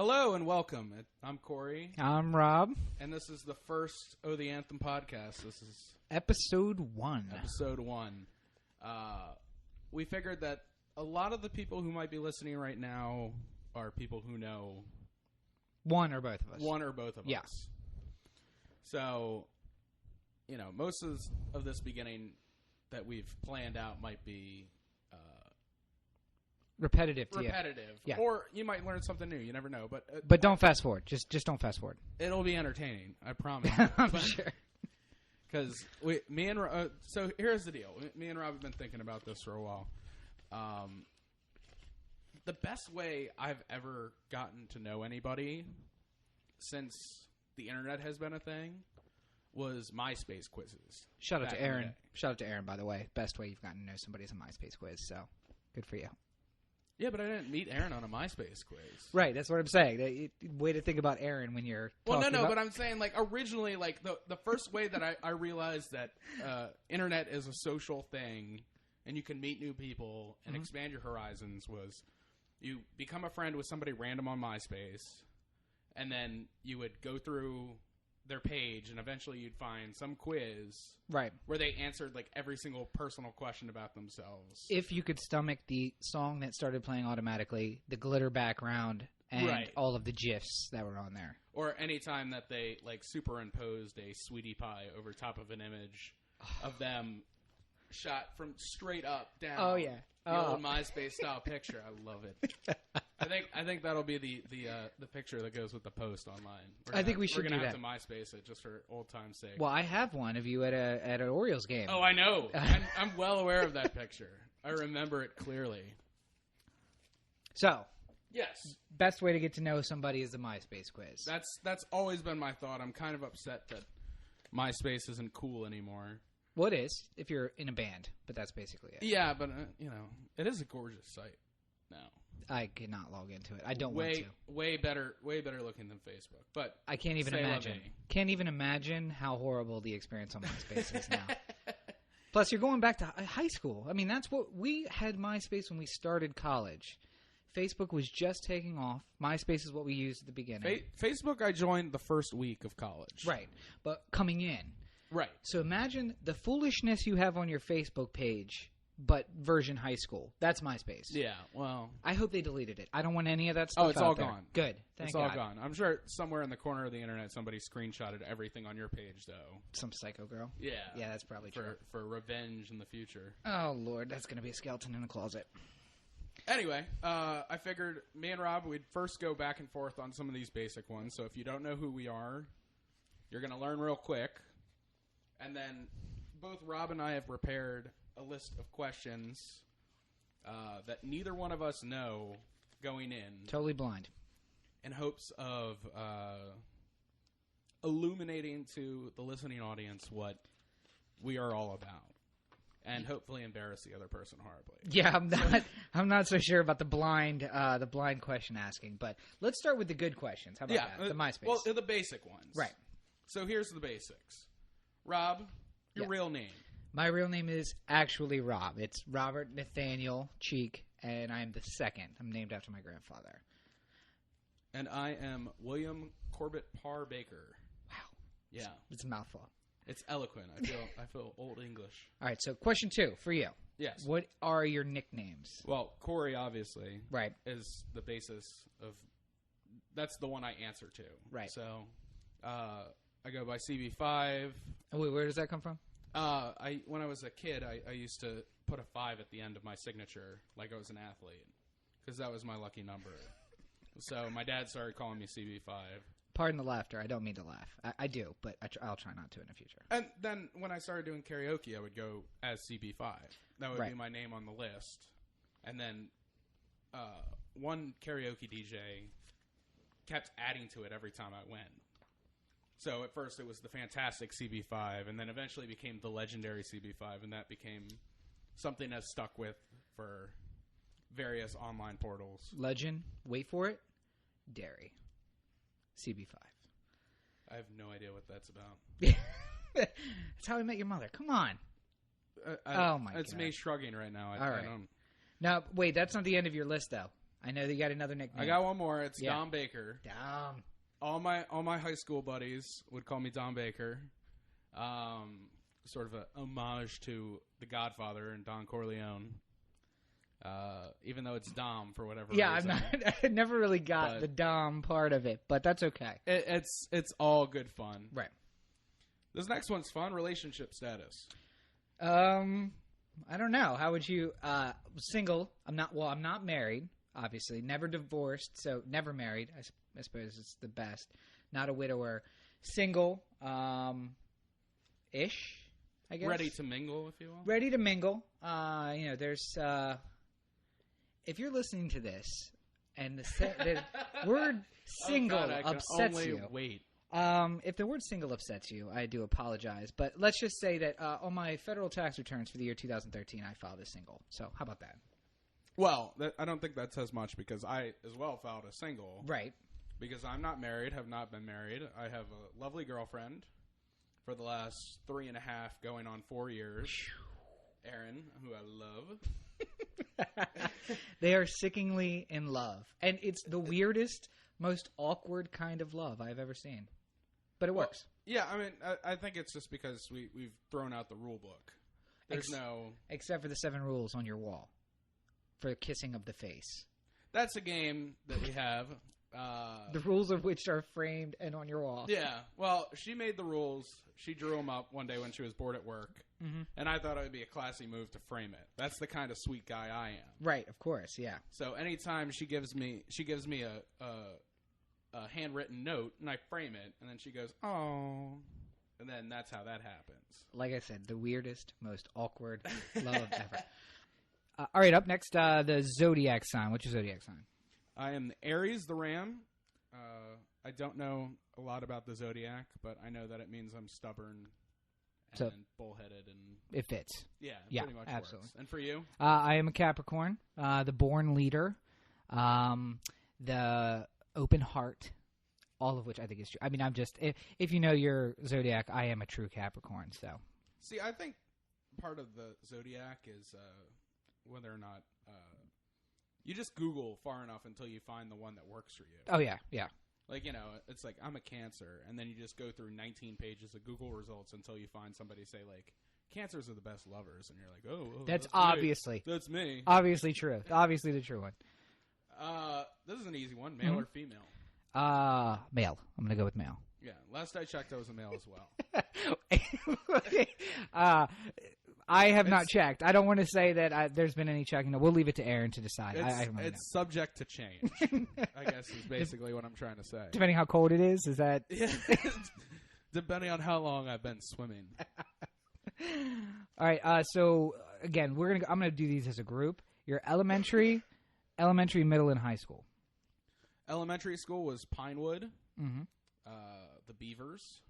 Hello and welcome. I'm Cory. I'm Rob. And this is the first the Anthem Podcast. This is Episode 1. Episode 1. We figured that a lot of the people who might be listening right now are people who know one or both of us. One or both of us. So, most of this beginning that we've planned out might be repetitive to you. Yeah. Or you might learn something new. You never know. But don't fast forward. Just don't fast forward. It'll be entertaining. I promise. I'm sure. Because so here's the deal. Me and Rob have been thinking about this for a while. The best way I've ever gotten to know anybody since the internet has been a thing was MySpace quizzes. Shout out to Aaron. Shout out to Aaron, by the way. Best way you've gotten to know somebody is a MySpace quiz. So good for you. Yeah, but I didn't meet Aaron on a MySpace quiz. Right, that's what I'm saying. Way to think about Aaron when you're talking about... but I'm saying, originally, the first way that I realized that internet is a social thing and you can meet new people and expand your horizons was you become a friend with somebody random on MySpace, and then you would go through their page, and eventually you'd find some quiz where they answered every single personal question about themselves. If you could stomach the song that started playing automatically, the glitter background, and all of the GIFs that were on there. Or any time that they superimposed a sweetie pie over top of an image of them shot from straight up down. Oh yeah. The old MySpace style picture. I love it. I think that'll be the picture that goes with the post online. I think we should do that. We're gonna have to MySpace it just for old time's sake. Well, I have one of you at an Orioles game. Oh, I know. I'm well aware of that picture. I remember it clearly. So, yes, best way to get to know somebody is the MySpace quiz. That's always been my thought. I'm kind of upset that MySpace isn't cool anymore. Well, it is if you're in a band, but that's basically it. Yeah, but it is a gorgeous site now. I cannot log into it. I don't want to. Way better looking than Facebook. But I can't even imagine. Can't even imagine how horrible the experience on MySpace is now. Plus, you're going back to high school. I mean, that's what we had MySpace when we started college. Facebook was just taking off. MySpace is what we used at the beginning. Facebook, I joined the first week of college. Right, but coming in. Right. So imagine the foolishness you have on your Facebook page, but version high school. That's MySpace. Yeah, well. I hope they deleted it. I don't want any of that stuff. Oh, it's all gone. Good. Thank God. It's all gone. I'm sure somewhere in the corner of the internet somebody screenshotted everything on your page, though. Some psycho girl. Yeah. Yeah, that's probably true. For revenge in the future. Oh, Lord. That's going to be a skeleton in the closet. Anyway, I figured me and Rob, we'd first go back and forth on some of these basic ones. So if you don't know who we are, you're going to learn real quick. And then both Rob and I have prepared a list of questions that neither one of us know going in. Totally blind. In hopes of illuminating to the listening audience what we are all about. And hopefully embarrass the other person horribly. Yeah, I'm not so sure about the blind question asking. But let's start with the good questions. How about that? The MySpace. Well, the basic ones. Right. So here's the basics. Rob, your real name. My real name is actually Rob. It's Robert Nathaniel Cheek, and I am the second. I'm named after my grandfather. And I am William Corbett Parr Baker. Wow. Yeah. It's a mouthful. It's eloquent. I feel old English. All right, so question 2 for you. Yes. What are your nicknames? Well, Cory, obviously, right, is the basis of... That's the one I answer to. Right. So, I go by CB5. Oh, wait, where does that come from? When I was a kid, I used to put a 5 at the end of my signature like I was an athlete because that was my lucky number. So my dad started calling me CB5. Pardon the laughter. I don't mean to laugh. I do, but I'll try not to in the future. And then when I started doing karaoke, I would go as CB5. That would be my name on the list. And then one karaoke DJ kept adding to it every time I went. So at first it was the fantastic CB5, and then eventually became the legendary CB5, and that became something that's stuck with for various online portals. Legend, wait for it, Dairy. CB5. I have no idea what that's about. That's How I Met Your Mother. Come on. Oh, my God. It's me shrugging right now. All right. Now, wait, that's not the end of your list, though. I know that you got another nickname. I got one more. It's Dom Baker. Dom. All my high school buddies would call me Dom Baker. Sort of a homage to The Godfather and Don Corleone. Even though it's Dom for whatever reason. I never really got the Dom part of it, but that's okay. It's all good fun. Right. This next one's fun. Relationship status. I don't know. How would you? Single. I'm not married. Obviously, never divorced. So never married. I suppose it's the best. Not a widower. Single. Ish. I guess. Ready to mingle, if you will. Ready to mingle. There's. If you're listening to this, and the word "single" upsets you, wait. If the word "single" upsets you, I do apologize. But let's just say that on my federal tax returns for the year 2013, I filed as single. So how about that? Well, I don't think that says much because I as well filed as single. Right. Because I'm not married, have not been married. I have a lovely girlfriend for the last 3.5 going on 4 years. Erin, who I love. They are sickeningly in love. And it's the weirdest, most awkward kind of love I've ever seen. But it works. Yeah, I mean, I think it's just because we've thrown out the rule book. There's no... Except for the 7 rules on your wall for kissing of the face. That's a game that we have. The rules of which are framed and on your wall. Yeah. Well, she made the rules. She drew them up one day when she was bored at work. Mm-hmm. And I thought it would be a classy move to frame it. That's the kind of sweet guy I am. Right, of course, yeah. So anytime she gives me a handwritten note, and I frame it, and then she goes, "Oh," and then that's how that happens. Like I said, the weirdest, most awkward love ever. All right, up next, the zodiac sign. What's your zodiac sign? I am Aries, the Ram. I don't know a lot about the zodiac, but I know that it means I'm stubborn and bullheaded, and it fits. Yeah, pretty much absolutely. Works. And for you? I am a Capricorn, the born leader, the open heart, all of which I think is true. I mean, I'm just if you know your zodiac, I am a true Capricorn. So, see, I think part of the zodiac is whether or not you just Google far enough until you find the one that works for you. Oh yeah, yeah. Like, it's like, I'm a Cancer, and then you just go through 19 pages of Google results until you find somebody say, like, Cancers are the best lovers, and you're like, oh that's obviously. That's me. Obviously true. Obviously the true one. This is an easy one. Male or female? Male. I'm going to go with male. Yeah, last I checked, I was a male as well. I have not checked. I don't want to say that there's been any checking. No, we'll leave it to Aaron to decide. It's subject to change, I guess is basically what I'm trying to say. Depending how cold it is that... Depending on how long I've been swimming. All right, so, again, I'm going to do these as a group. Your elementary, middle, and high school. Elementary school was Pinewood. Mm-hmm. The Beavers.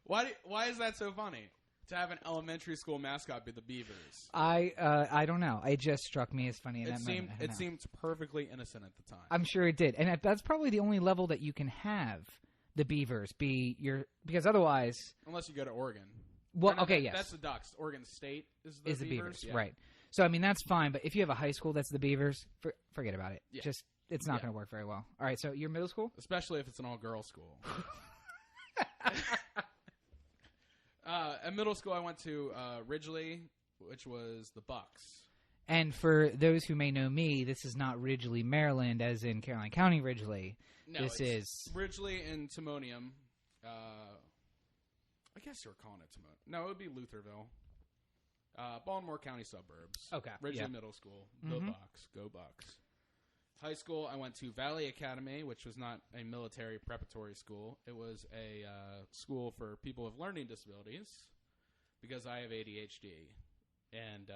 Why is that so funny? To have an elementary school mascot be the Beavers. I don't know. It just struck me as funny. It seemed perfectly innocent at the time. I'm sure it did, and that's probably the only level that you can have the Beavers be because otherwise, unless you go to Oregon. Well, okay, yes, that's the Ducks. Oregon State is the Beavers, yeah. Right? So I mean that's fine, but if you have a high school that's the Beavers, forget about it. Yeah. Just it's not going to work very well. All right, so your middle school, especially if it's an all-girls school. At middle school, I went to Ridgely, which was the Bucks. And for those who may know me, this is not Ridgely, Maryland, as in Caroline County Ridgely. No, this is Ridgely and Timonium. I guess you were calling it Timonium. No, it would be Lutherville. Baltimore County suburbs. Okay. Ridgely Middle School. The Bucks. Go Bucks. High school, I went to Valley Academy, which was not a military preparatory school. It was a school for people with learning disabilities because I have ADHD. And,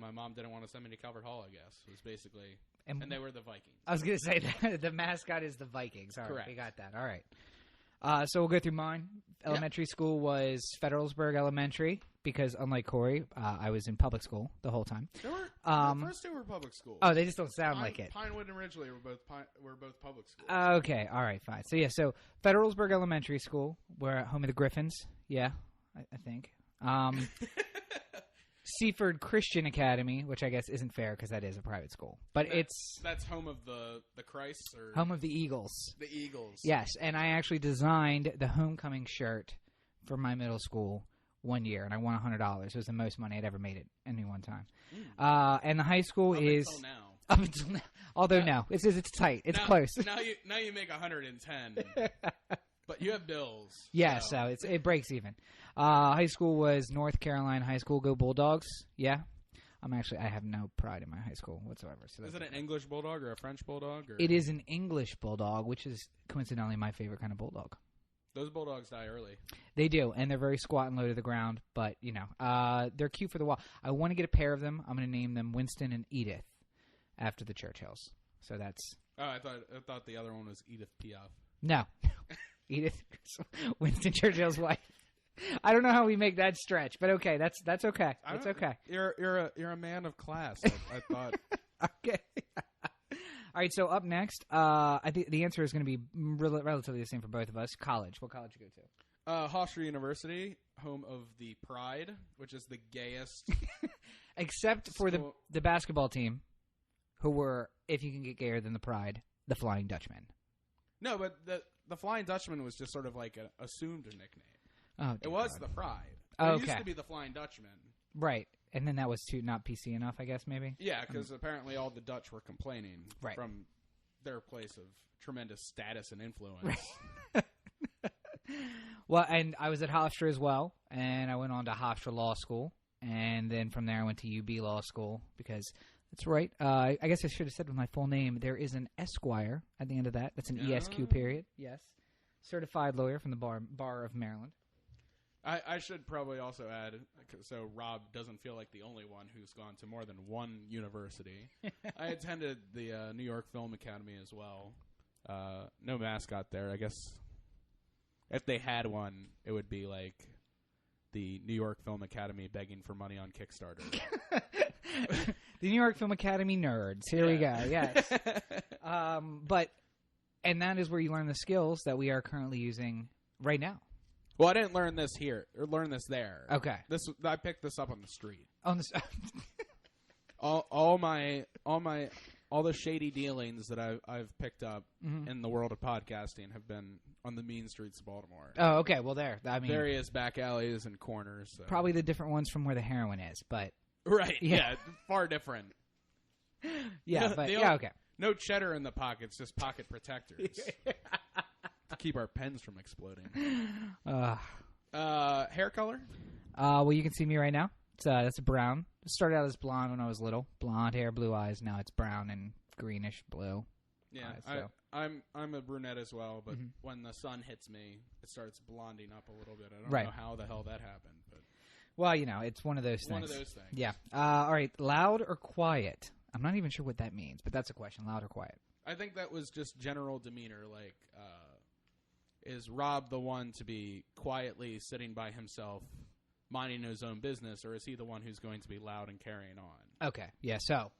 my mom didn't want to send me to Calvert Hall, I guess. It was basically... And they were the Vikings. I was going to say that the mascot is the Vikings. All right, correct. We got that. All right. So we'll go through mine. Elementary school was Federalsburg Elementary because, unlike Cory, I was in public school the whole time. The first two were public school. Oh, they just don't sound like it. Pinewood and Ridgely were both public schools. Okay, all right, fine. So Federalsburg Elementary School, we're home of the Griffins. Yeah, I think. Seaford Christian Academy, which I guess isn't fair because that is a private school. But that's home of the Christs? Or home of the Eagles. The Eagles. Yes, and I actually designed the homecoming shirt for my middle school one year, and I won $100. It was the most money I'd ever made at any one time. And the high school is... Until now. Up until now. Although, no. It's tight. It's close. Now you make 110. But you have bills. Yeah, so it breaks even. High school was North Carolina High School. Go Bulldogs. Yeah. I have no pride in my high school whatsoever. So is it an English bulldog or a French bulldog? Or? It is an English bulldog, which is coincidentally my favorite kind of bulldog. Those bulldogs die early. They do, and they're very squat and low to the ground, but, they're cute for the wall. I want to get a pair of them. I'm going to name them Winston and Edith after the Churchills. So that's... Oh, I thought the other one was Edith Piaf. No. Edith, Winston Churchill's wife. I don't know how we make that stretch, but okay, that's okay. That's okay. You're a man of class. I thought. Okay. All right. So up next, I think the answer is going to be relatively the same for both of us. College. What college you go to? Hofstra University, home of the Pride, which is the gayest. Except for the basketball team, who were, if you can get gayer than the Pride, the Flying Dutchman. No, but the Flying Dutchman was just sort of like an assumed nickname. Oh, it was the Pride. Oh, it used to be the Flying Dutchman. Right. And then that was not PC enough, I guess, maybe? Yeah, because apparently all the Dutch were complaining from their place of tremendous status and influence. Right. Well, and I was at Hofstra as well, and I went on to Hofstra Law School, and then from there I went to UB Law School because... That's right. I guess I should have said with my full name. There is an Esquire at the end of that. That's an ESQ period. Yes. Certified lawyer from the Bar of Maryland. I should probably also add, so Rob doesn't feel like the only one who's gone to more than one university. I attended the New York Film Academy as well. No mascot there. I guess if they had one, it would be like the New York Film Academy begging for money on Kickstarter. The New York Film Academy nerds. Here we go. Yes. And that is where you learn the skills that we are currently using right now. Well, I didn't learn this here or learn this there. Okay. I picked this up on the street. On the all the shady dealings that I've picked up in the world of podcasting have been on the mean streets of Baltimore. Oh, okay. Well, various back alleys and corners. So. Probably the different ones from where the heroin is, but. Right, yeah, far different. Yeah, but okay. No cheddar in the pockets, just pocket protectors to keep our pens from exploding. Hair color? Well, you can see me right now. That's brown. It started out as blonde when I was little. Blonde hair, blue eyes. Now it's brown and greenish blue. Yeah, I'm a brunette as well, but when the sun hits me, it starts blonding up a little bit. I don't know how the hell that happened, but. Well, it's one of those things. One of those things. Yeah. All right. Loud or quiet? I'm not even sure what that means, but that's a question. Loud or quiet? I think that was just general demeanor. Like, is Rob the one to be quietly sitting by himself, minding his own business, or is he the one who's going to be loud and carrying on? Okay. Yeah. So,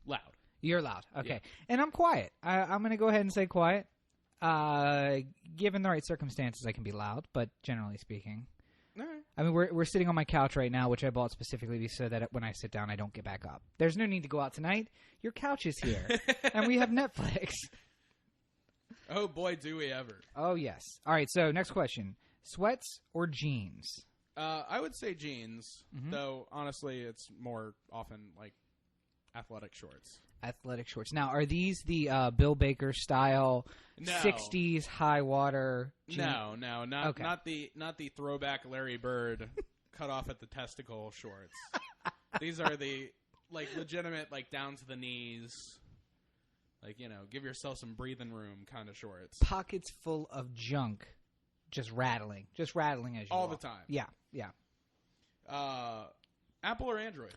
loud. You're loud. Okay. Yeah. And I'm quiet. I'm going to go ahead and say quiet. Given the right circumstances, I can be loud, but generally speaking. All right. I mean, we're sitting on my couch right now, which I bought specifically so that when I sit down, I don't get back up. There's no need to go out tonight. Your couch is here, and we have Netflix. Oh, boy, do we ever. Oh, yes. All right, so next question. Sweats or jeans? I would say jeans, though, honestly, it's more often like athletic shorts. Athletic shorts. Now, are these the Bill Baker style 60s high water? No, not the throwback Larry Bird cut off at the testicle shorts. These are the legitimate down to the knees, give yourself some breathing room kind of shorts. Pockets full of junk, just rattling as you all walk. the time. Yeah. Apple or Android?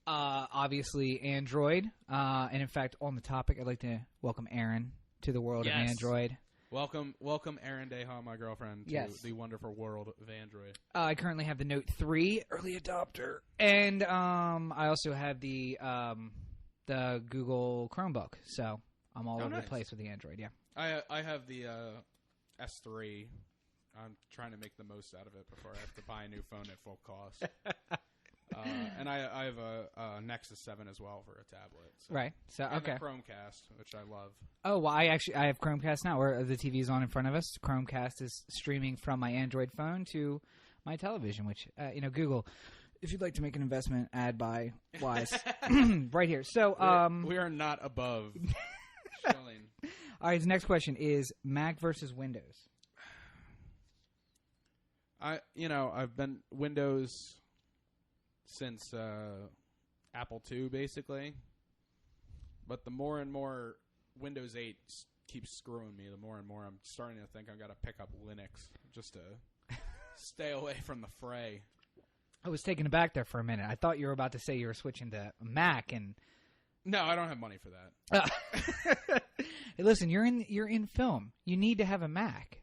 Obviously Android. And in fact, on the topic, I'd like to welcome Aaron to the world of Android. Welcome Aaron Deha, my girlfriend, to the wonderful world of Android. I currently have the Note 3, early adopter, and I also have the Google Chromebook. So I'm all over the place with the Android. Yeah, I have the S3. I'm trying to make the most out of it before I have to buy a new phone at full cost. And I have a Nexus 7 as well for a tablet. So. Right. So and okay. the Chromecast, which I love. Oh, well, I have Chromecast now, where the TV is on in front of us. Chromecast is streaming from my Android phone to my television, which Google, if you'd like to make an investment, ad buy wise, right here. So we are not above showing. All right. The next question is Mac versus Windows. I've been Windows since Apple II, basically. But the more and more Windows 8 keeps screwing me, the more and more I'm starting to think I've got to pick up Linux just to stay away from the fray. I was taken aback there for a minute. I thought you were about to say you were switching to Mac, and no, I don't have money for that. Hey, listen, you're in film. You need to have a Mac.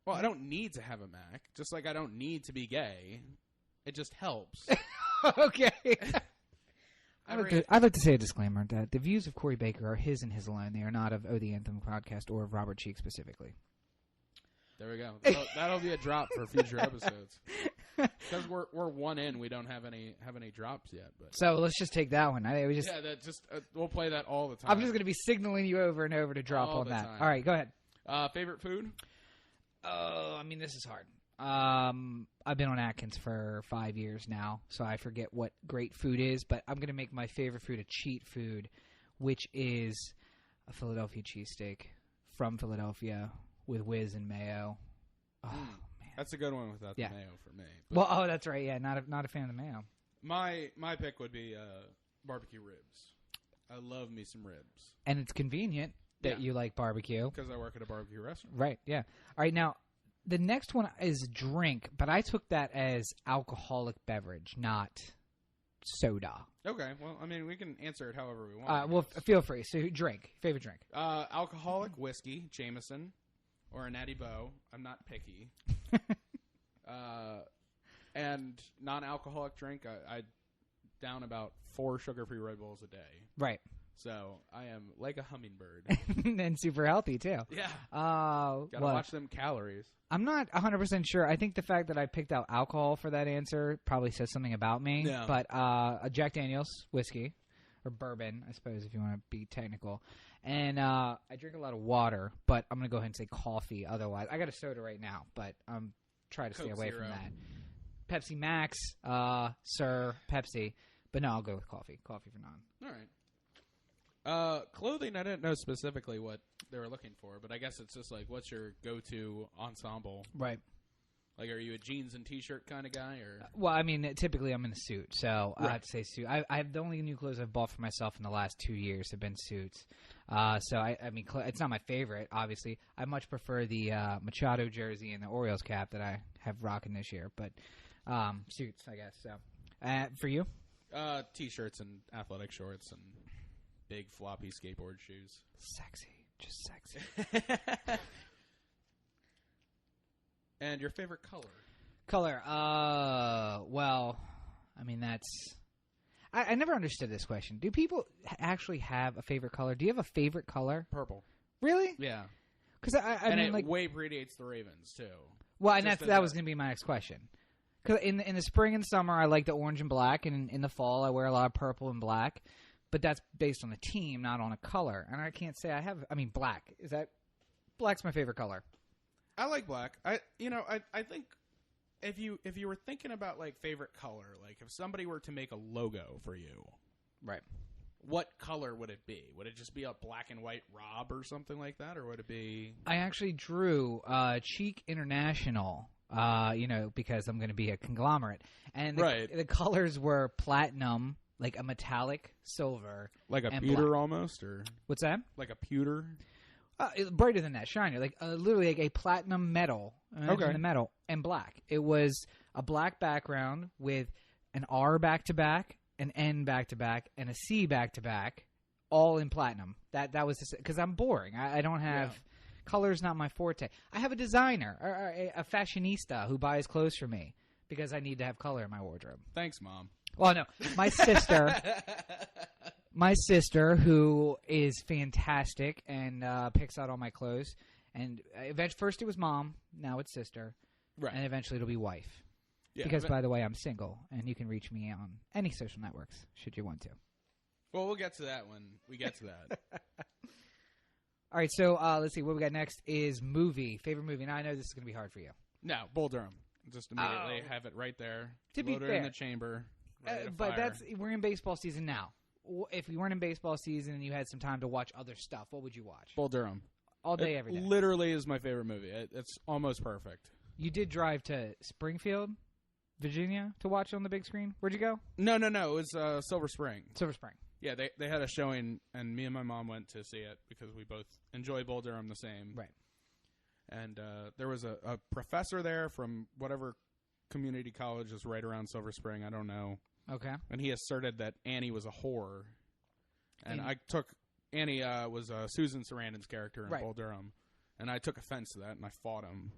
Well, I don't need to have a Mac, just like I don't need to be gay. It just helps. Okay. I'd like to say a disclaimer that the views of Cory Baker are his and his alone. They are not of the Anthem Podcast or of Robert Cheek specifically. There we go. That'll be a drop for future episodes. Because we're one in, we don't have any drops yet. But so let's just take that one. We'll play that all the time. I'm just going to be signaling you over and over to drop all on that. Time. All right, go ahead. Favorite food? This is hard. I've been on Atkins for 5 years now, so I forget what great food is, but I'm going to make my favorite food a cheat food, which is a Philadelphia cheesesteak from Philadelphia with whiz and mayo. Oh, man. That's a good one without the mayo for me. Well, that's right. Yeah, not a fan of the mayo. My pick would be barbecue ribs. I love me some ribs. And it's convenient that you like barbecue. Because I work at a barbecue restaurant. Right, yeah. All right, now, the next one is drink, but I took that as alcoholic beverage, not soda. Okay, well, I mean, we can answer it however we want. Well, feel free. So, favorite drink. Alcoholic whiskey, Jameson, or a Natty Boh. I'm not picky. And non-alcoholic drink, I down about 4 sugar-free Red Bulls a day. Right. So I am like a hummingbird. And super healthy, too. Yeah. Gotta watch them calories. I'm not 100% sure. I think the fact that I picked out alcohol for that answer probably says something about me. Yeah. But a Jack Daniels whiskey, or bourbon, I suppose, if you want to be technical. And I drink a lot of water, but I'm going to go ahead and say coffee otherwise. I got a soda right now, but I'm trying to stay away from that. Pepsi Max, Sir, Pepsi. But no, I'll go with coffee. Coffee for non. All right. Clothing, I didn't know specifically what they were looking for, but I guess it's just like, what's your go-to ensemble? Right. Like, are you a jeans and T-shirt kind of guy? Or? Well, I mean, typically I'm in a suit, so I have to say suit. I have the only new clothes I've bought for myself in the last 2 years have been suits. So, I mean, it's not my favorite, obviously. I much prefer the Machado jersey and the Orioles cap that I have rocking this year, but suits, I guess. So, for you? T-shirts and athletic shorts and big floppy skateboard shoes. Sexy. Just sexy. And your favorite color? Color. Well, I mean, that's... I never understood this question. Do people actually have a favorite color? Do you have a favorite color? Purple. Really? Yeah. Because I mean, it way predates the Ravens, too. Well, and that was going to be my next question. Because in the spring and summer, I like the orange and black, and in the fall, I wear a lot of purple and black. But that's based on a team, not on a color. And I can't say I have... I mean, black. Black's my favorite color. I like black. I think if you were thinking about like favorite color, like if somebody were to make a logo for you, right? What color would it be? Would it just be a black and white Rob or something like that, or would it be? I actually drew Cheek International, because I'm going to be a conglomerate, and the colors were platinum, like a metallic silver, like a pewter black. Almost, or what's that? Like a pewter. Brighter than that, shinier, like literally like a platinum metal. Imagine the metal and black. It was a black background with an R back to back, an N back to back, and a C back to back, all in platinum. That was because I'm boring. I don't have color's not my forte. I have a designer, or a fashionista who buys clothes for me because I need to have color in my wardrobe. Thanks, Mom. Well, no, my sister. My sister, who is fantastic and picks out all my clothes, and first it was mom, now it's sister, right? And eventually it'll be wife. Yeah, because, by the way, I'm single, and you can reach me on any social networks should you want to. Well, we'll get to that when we get to that. All right, so let's see. What we got next is movie. Favorite movie. Now, I know this is going to be hard for you. No, Bull Durham. Just immediately have it right there. To be fair. fair. In the chamber. But we're in baseball season now. If we weren't in baseball season and you had some time to watch other stuff, what would you watch? Bull Durham. All day, every day. Literally is my favorite movie. It's almost perfect. You did drive to Springfield, Virginia, to watch it on the big screen? Where'd you go? No. It was Silver Spring. Silver Spring. Yeah, they had a showing, and me and my mom went to see it because we both enjoy Bull Durham the same. Right. And there was a professor there from whatever community college is right around Silver Spring. I don't know. Okay. And he asserted that Annie was a whore. And I took Annie was Susan Sarandon's character in Bull Durham. And I took offense to that, and I fought him.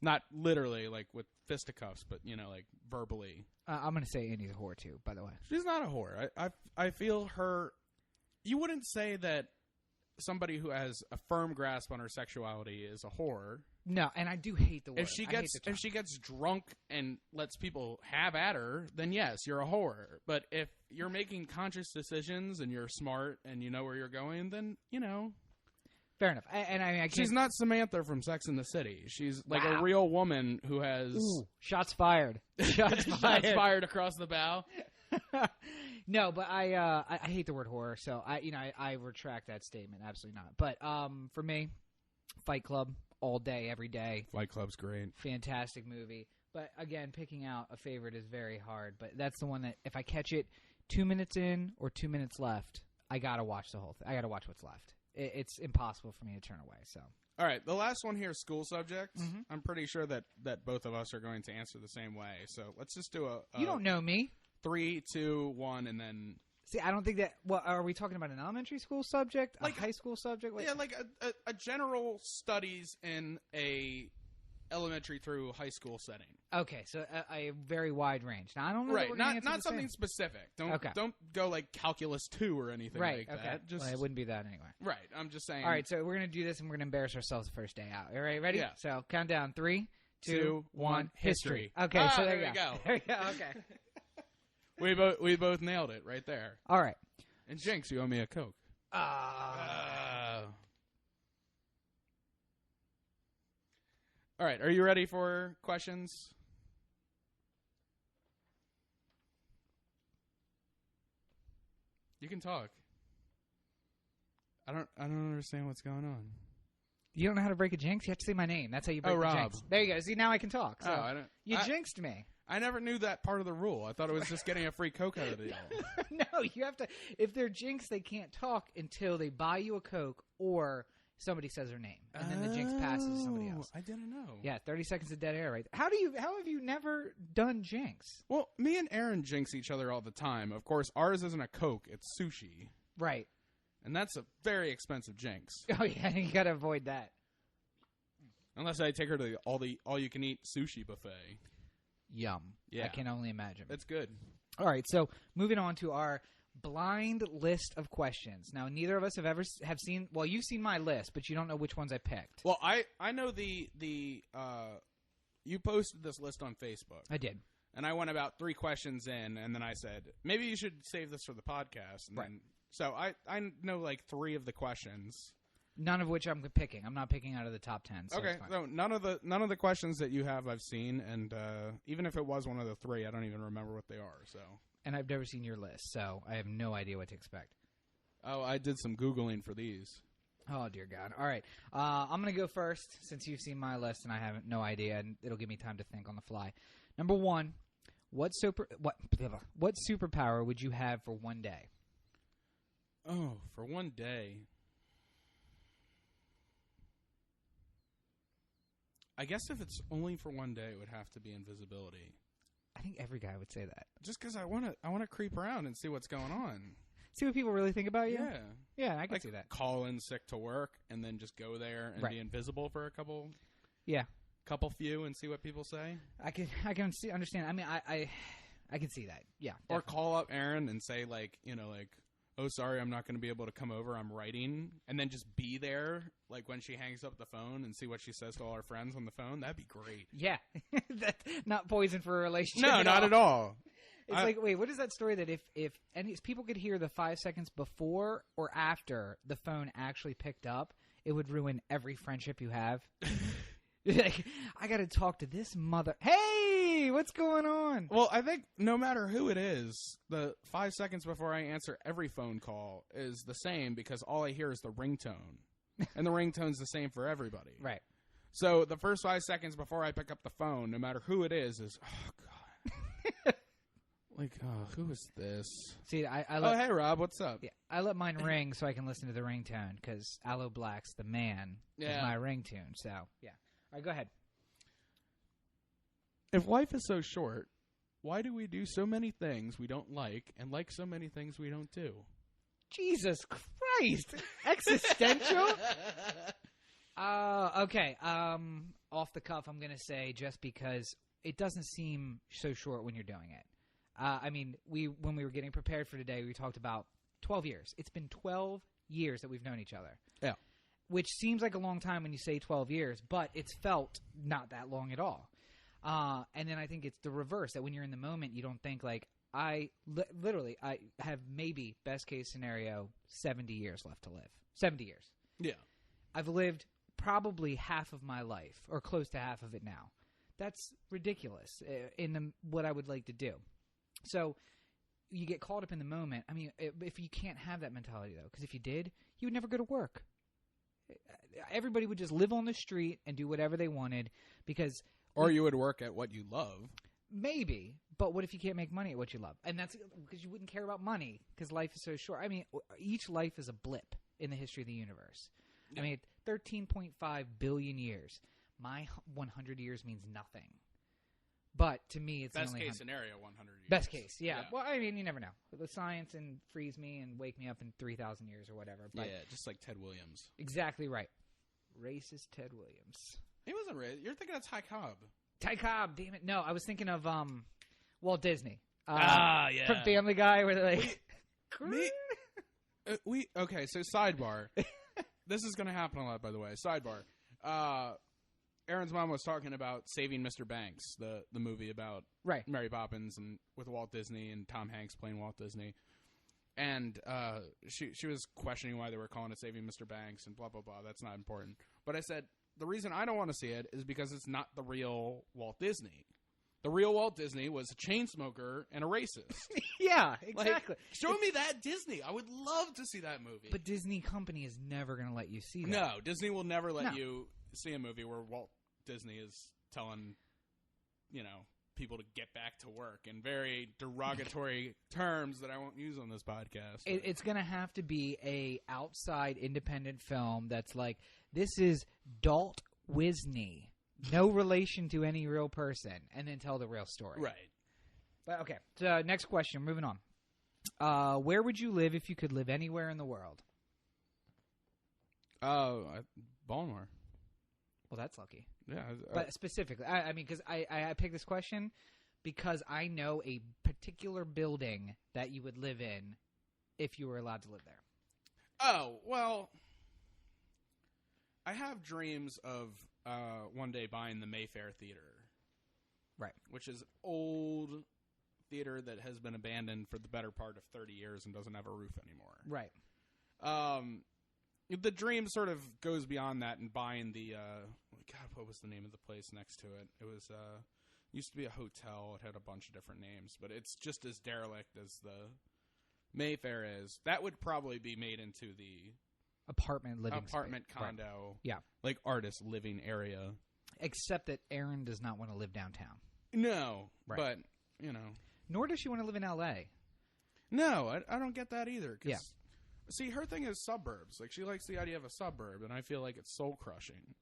Not literally, like, with fisticuffs, but, like, verbally. I'm going to say Annie's a whore, too, by the way. She's not a whore. I feel her... You wouldn't say that somebody who has a firm grasp on her sexuality is a whore. No, and I do hate the word. If she gets drunk and lets people have at her, then yes, you're a whore. But if you're making conscious decisions and you're smart and you know where you're going, then, Fair enough. And I mean, she's not Samantha from Sex and the City. She's like a real woman who has... Ooh, shots fired. Shots fired across the bow. No, but I hate the word horror, so I retract that statement. Absolutely not. But for me, Fight Club, all day, every day. Fight Club's great. Fantastic movie. But again, picking out a favorite is very hard. But that's the one that if I catch it 2 minutes in or 2 minutes left, I gotta watch the whole thing. I gotta watch what's left. It's impossible for me to turn away. So. All right, the last one here is school subjects. Mm-hmm. I'm pretty sure that both of us are going to answer the same way. So let's just do a you don't know me. 3, 2, 1, and then... See, I don't think that... Well, are we talking about an elementary school subject? Like a high school subject? Yeah, like a general studies in a elementary through high school setting. Okay, so a very wide range. Now, I don't know. Right, not something specific. Don't go like Calculus 2 or anything like that. Well, it wouldn't be that anyway. Right, I'm just saying. All right, so we're going to do this, and we're going to embarrass ourselves the first day out. All right, ready? Yeah. So, countdown. 3, 2, 1, history. Okay, so there you go. There you go, okay. We both nailed it right there. All right. And Jinx, you owe me a Coke. All right, are you ready for questions? You can talk. I don't understand what's going on. You don't know how to break a jinx? You have to say my name. That's how you break Rob. a jinx. There you go. See, now I can talk. So you jinxed me. I never knew that part of the rule. I thought it was just getting a free Coke out of the deal. No, you have to. If they're jinx, they can't talk until they buy you a Coke or somebody says their name, and then the jinx passes to somebody else. I didn't know. Yeah, 30 seconds of dead air. Right. How have you never done jinx? Well, me and Aaron jinx each other all the time. Of course, ours isn't a Coke; it's sushi. Right. And that's a very expensive jinx. Oh yeah, you got to avoid that. Unless I take her to the all you can eat sushi buffet. Yum. Yeah. I can only imagine. It's good. All right, so moving on to our blind list of questions. Now, neither of us have seen. Well, you've seen my list, but you don't know which ones I picked. Well, I know the you posted this list on Facebook. I did, and I went about 3 questions in, and then I said maybe you should save this for the podcast. And then, so I know like 3 of the questions. None of which I'm picking. I'm not picking out of the top 10. So okay, so none of the questions that you have I've seen, and even if it was one of the 3, I don't even remember what they are. So. And I've never seen your list, so I have no idea what to expect. Oh, I did some Googling for these. Oh, dear God. All right. I'm going to go first since you've seen my list and I have no idea, and it'll give me time to think on the fly. Number 1, what superpower would you have for one day? Oh, for one day. I guess if it's only for one day, it would have to be invisibility. I think every guy would say that. Just because I want to creep around and see what's going on. See what people really think about you? Yeah. Yeah, I can see that. Call in sick to work and then just go there and be invisible for a couple. Yeah. Few and see what people say. I can understand. I mean, I can see that. Yeah. Definitely. Or call up Aaron and say oh, sorry, I'm not going to be able to come over, I'm writing, and then just be there, like, when she hangs up the phone and see what she says to all her friends on the phone, that'd be great. Yeah. That's not poison for a relationship. No, not at all. It's like, wait, what is that story that if any people could hear the 5 seconds before or after the phone actually picked up, it would ruin every friendship you have? Like, I got to talk to this mother. Hey, what's going on? Well, I think no matter who it is, the 5 seconds before I answer every phone call is the same because all I hear is the ringtone. And the ringtone's the same for everybody. Right. So the first 5 seconds before I pick up the phone, no matter who it is, oh, God. Like, oh, who is this? See, oh, hey, Rob, what's up? Yeah, I let mine ring so I can listen to the ringtone because Aloe Black's The Man is my ringtone. So, yeah. All right, go ahead. If life is so short, why do we do so many things we don't like and like so many things we don't do? Jesus Christ. Existential? Okay. Off the cuff, I'm going to say just because it doesn't seem so short when you're doing it. I mean, when we were getting prepared for today, we talked about 12 years. It's been 12 years that we've known each other. Yeah. Which seems like a long time when you say 12 years, but it's felt not that long at all. And then I think it's the reverse, that when you're in the moment, you don't think like, I have maybe, best case scenario, 70 years left to live. 70 years. Yeah. I've lived probably half of my life, or close to half of it now. That's ridiculous in what I would like to do. So you get caught up in the moment. I mean, if you can't have that mentality, though, because if you did, you would never go to work. Everybody would just live on the street and do whatever they wanted because... Or you would work at what you love. Maybe. But what if you can't make money at what you love? And that's because you wouldn't care about money because life is so short. I mean, each life is a blip in the history of the universe. Yeah. I mean, 13.5 billion years. My 100 years means nothing. But to me, it's best case scenario, 100 years. Best case, yeah. Well, I mean, you never know. The science and freeze me and wake me up in 3,000 years or whatever. But yeah, just like Ted Williams. Exactly right. Racist Ted Williams. He wasn't racist. You're thinking of Ty Cobb. Ty Cobb, damn it. No, I was thinking of Walt Disney. Yeah. From Family Guy, where they're like... Okay, so sidebar. This is going to happen a lot, by the way. Sidebar. Aaron's mom was talking about Saving Mr. Banks, the movie about Mary Poppins and with Walt Disney and Tom Hanks playing Walt Disney. And she was questioning why they were calling it Saving Mr. Banks and blah, blah, blah. That's not important. But I said, the reason I don't want to see it is because it's not the real Walt Disney. The real Walt Disney was a chain smoker and a racist. Yeah, exactly. Like, show me that Disney. I would love to see that movie. But Disney Company is never going to let you see that. No, Disney will never let you see a movie where Walt Disney is telling, people to get back to work in very derogatory terms that I won't use on this podcast. It's going to have to be a outside independent film that's like, this is Dalt Wisney. No relation to any real person, and then tell the real story. Right. But okay, so next question, moving on. Where would you live if you could live anywhere in the world? Baltimore. Well, that's lucky. Yeah. But specifically, I mean, because I picked this question because I know a particular building that you would live in if you were allowed to live there. Oh, well, I have dreams of one day buying the Mayfair Theater. Right. Which is old theater that has been abandoned for the better part of 30 years and doesn't have a roof anymore. Right. The dream sort of goes beyond that and buying the God, what was the name of the place next to it? It was used to be a hotel. It had a bunch of different names, but it's just as derelict as the Mayfair is. That would probably be made into the apartment condo. Right. Yeah. Like artist living area. Except that Aaron does not want to live downtown. No. Right. But, Nor does she want to live in L.A. No, I don't get that either. Yeah. See, her thing is suburbs. Like, she likes the idea of a suburb, and I feel like it's soul-crushing.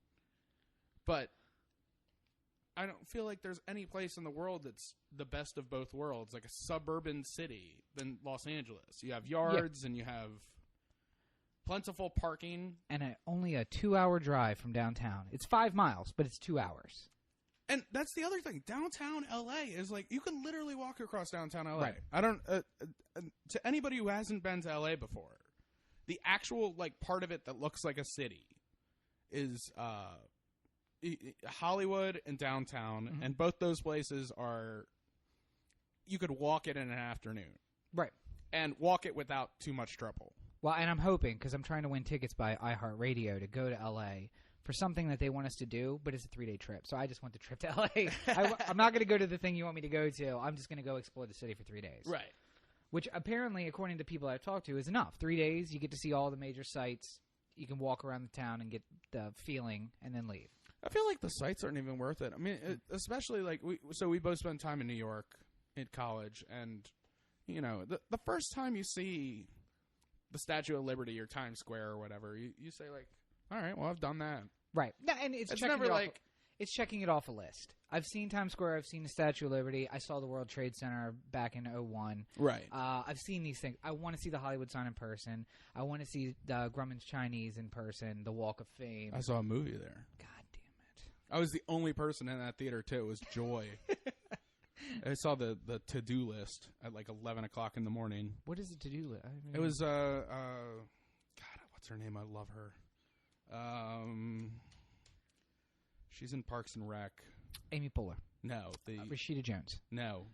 But I don't feel like there's any place in the world that's the best of both worlds, like a suburban city than Los Angeles. You have yards, and you have plentiful parking. And only a 2-hour drive from downtown. It's 5 miles, but it's 2 hours. And that's the other thing. Downtown LA is like, you can literally walk across downtown LA. Right. I don't, to anybody who hasn't been to LA before, the actual like part of it that looks like a city is Hollywood and downtown, and both those places are, you could walk it in an afternoon. Right. And walk it without too much trouble. Well, and I'm hoping, because I'm trying to win tickets by iHeartRadio to go to L.A. for something that they want us to do, but it's a 3-day trip. So I just want the trip to L.A. I'm not going to go to the thing you want me to go to. I'm just going to go explore the city for 3 days. Right. Which apparently, according to people I've talked to, is enough. 3 days, you get to see all the major sites. You can walk around the town and get the feeling and then leave. I feel like the sites aren't even worth it. I mean, especially like, we both spent time in New York in college, and, you know, the first time you see the Statue of Liberty or Times Square or whatever, you say like, all right, well, I've done that. Right. No, and it's checking it off. It's checking it off a list. I've seen Times Square. I've seen the Statue of Liberty. I saw the World Trade Center back in 2001. Right. I've seen these things. I want to see the Hollywood sign in person. I want to see the Grumman's Chinese in person, the Walk of Fame. I saw a movie there. God damn it. I was the only person in that theater, too. It was joy. I saw the to-do list at like 11 o'clock in the morning. What is the to-do list? It was, God, what's her name? I love her. She's in Parks and Rec. Amy Poehler. No. Rashida Jones. No.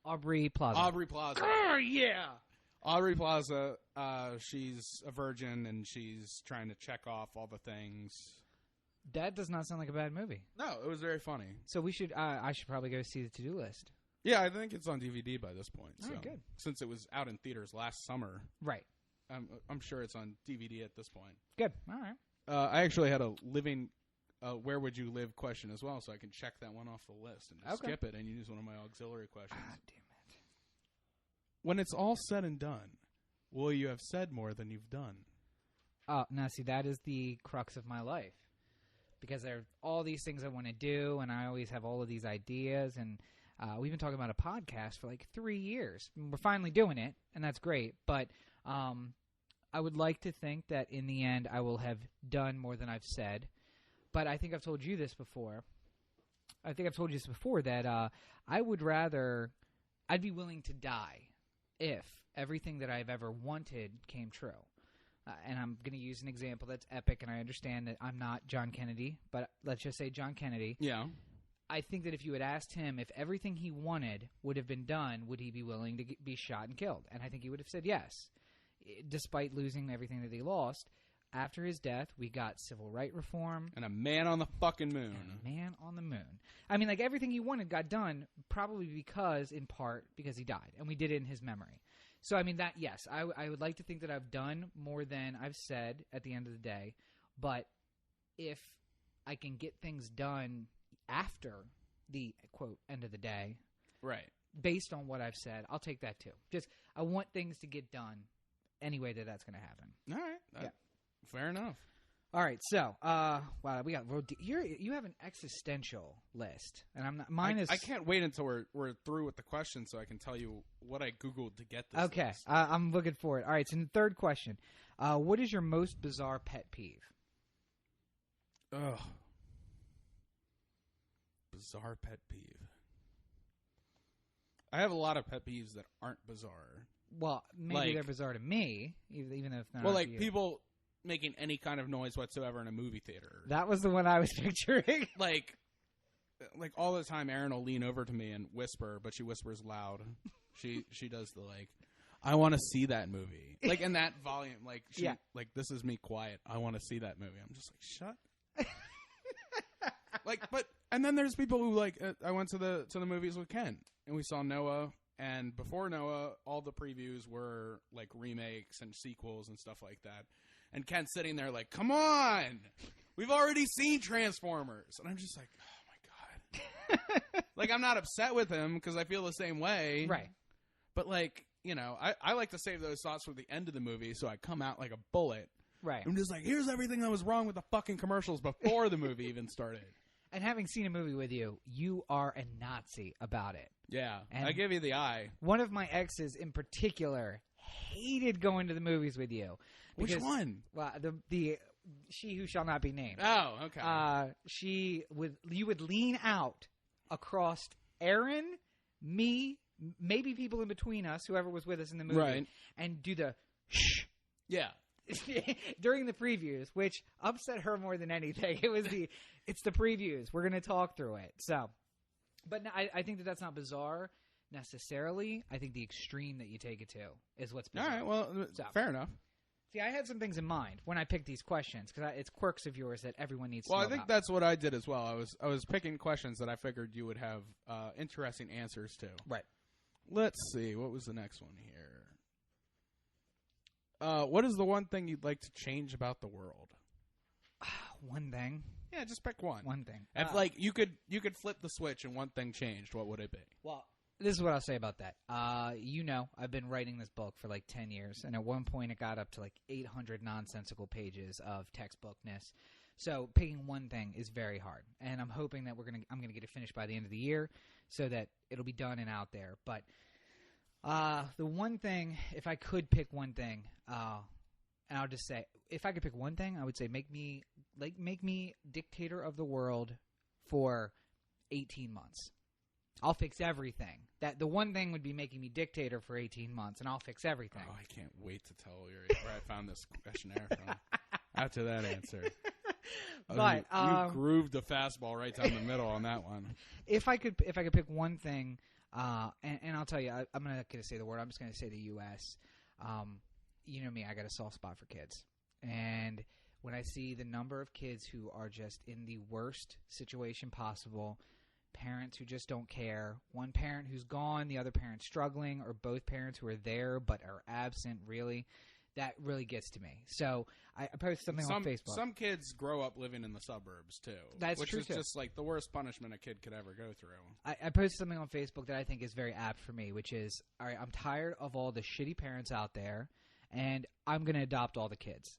Aubrey Plaza. Aubrey Plaza. Oh, yeah. Aubrey Plaza, she's a virgin, and she's trying to check off all the things. That does not sound like a bad movie. No, it was very funny. So we should. I should probably go see the to-do list. Yeah, I think it's on DVD by this point. Oh, so, good. Since it was out in theaters last summer. Right. I'm sure it's on DVD at this point. Good. All right. I actually had a living where would you live question as well, so I can check that one off the list and just skip it and use one of my auxiliary questions. God damn it. When it's all said and done, will you have said more than you've done? Now, see, that is the crux of my life. Because there are all these things I want to do, and I always have all of these ideas, and we've been talking about a podcast for like 3 years. We're finally doing it, and that's great, but I would like to think that in the end I will have done more than I've said, but I think I've told you this before. That I would rather – I'd be willing to die if everything that I've ever wanted came true. And I'm going to use an example that's epic, and I understand that I'm not John Kennedy, but let's just say John Kennedy. Yeah. I think that if you had asked him if everything he wanted would have been done, would he be willing to be shot and killed? And I think he would have said yes, despite losing everything that he lost. After his death, we got civil rights reform. And a man on the fucking moon. I mean, like, everything he wanted got done probably in part because he died, and we did it in his memory. So, I mean, that, yes, I would like to think that I've done more than I've said at the end of the day. But if I can get things done after the, quote, end of the day, right, based on what I've said, I'll take that too. Just, I want things to get done any way that's going to happen. All right. Fair enough. All right, so wow, we got you have an existential list, and I'm not. Mine is. I can't wait until we're through with the questions so I can tell you what I googled to get this. Okay, list. I'm looking for it. All right, so the third question: what is your most bizarre pet peeve? Ugh, bizarre pet peeve. I have a lot of pet peeves that aren't bizarre. Well, maybe they're bizarre to me, even if not. Well, like people making any kind of noise whatsoever in a movie theater. That was the one I was picturing. like all the time, Erin will lean over to me and whisper, but she whispers loud. She does the I want to see that movie, like in that volume. Like like this is me quiet. I want to see that movie. I'm just like, shut. And then there's people who I went to the movies with Ken, and we saw Noah. And before Noah, all the previews were like remakes and sequels and stuff like that. And Ken's sitting there like, come on, we've already seen Transformers. And I'm just like, oh, my God. I'm not upset with him because I feel the same way. Right. But, I like to save those thoughts for the end of the movie, so I come out like a bullet. Right. I'm just like, here's everything that was wrong with the fucking commercials before the movie even started. And having seen a movie with you, you are a Nazi about it. Yeah. And I give you the eye. One of my exes in particular hated going to the movies with you. Which one? Well, the she who shall not be named. Oh, okay. You would lean out across Aaron, me, maybe people in between us, whoever was with us in the movie, right, and do the shh. Yeah. During the previews, which upset her more than anything. It's the previews. We're going to talk through it. So, but no, I think that's not bizarre necessarily. I think the extreme that you take it to is what's bizarre. All right, well, fair enough. See, I had some things in mind when I picked these questions because it's quirks of yours that everyone needs to know Well, I think that's what I did as well. I was picking questions that I figured you would have interesting answers to. Right. Let's see. What was the next one here? What is the one thing you'd like to change about the world? One thing. Yeah, just pick one. One thing. If you could flip the switch and one thing changed, what would it be? Well, this is what I'll say about that. I've been writing this book for like 10 years, and at one point it got up to like 800 nonsensical pages of textbookness. So picking one thing is very hard, and I'm hoping that I'm gonna get it finished by the end of the year, so that it'll be done and out there. But the one thing, if I could pick one thing, and I'll just say, if I could pick one thing, I would say make me dictator of the world for 18 months. I'll fix everything. The one thing would be making me dictator for 18 months, and I'll fix everything. Oh, I can't wait to tell you where I found this questionnaire from. After that answer. But you grooved the fastball right down the middle on that one. If I could pick one thing, and I'll tell you, I'm not going to say the word. I'm just going to say the U.S. You know me, I got a soft spot for kids. And when I see the number of kids who are just in the worst situation possible, parents who just don't care, one parent who's gone, the other parent struggling, or both parents who are there but are absent, really, that really gets to me. So I posted something on Facebook. Some kids grow up living in the suburbs, too. That's true, which is just like the worst punishment a kid could ever go through. I posted something on Facebook that I think is very apt for me, which is, all right, I'm tired of all the shitty parents out there, and I'm going to adopt all the kids.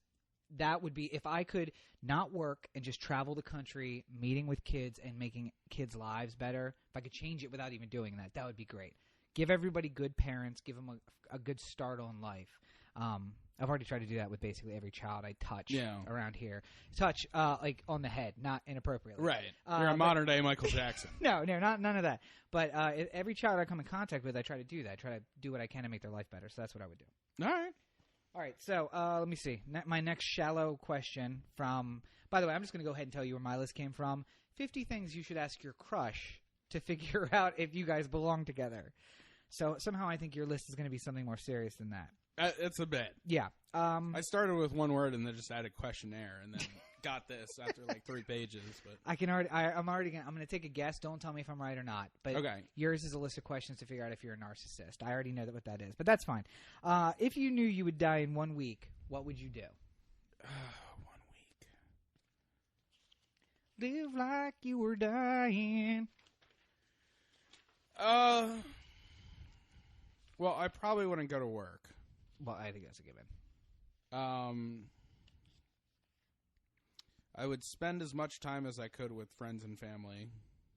That would be, if I could not work and just travel the country, meeting with kids and making kids' lives better, if I could change it without even doing that, that would be great. Give everybody good parents, give them a good start on life. I've already tried to do that with basically every child I touch around here. Touch, like, on the head, not inappropriately. Right. You're a modern-day Michael Jackson. No, none of that. But every child I come in contact with, I try to do that. I try to do what I can to make their life better. So that's what I would do. All right, so let me see. My next shallow question from – by the way, I'm just going to go ahead and tell you where my list came from. 50 things you should ask your crush to figure out if you guys belong together. So somehow I think your list is going to be something more serious than that. It's a bit. Yeah. I started with one word and then just added questionnaire and then got this after like 3 pages. But I'm going to take a guess. Don't tell me if I'm right or not. But okay. Yours is a list of questions to figure out if you're a narcissist. I already know what that is, but that's fine. If you knew you would die in 1 week, what would you do? 1 week. Live like you were dying. Well, I probably wouldn't go to work. Well, I think that's a given. I would spend as much time as I could with friends and family.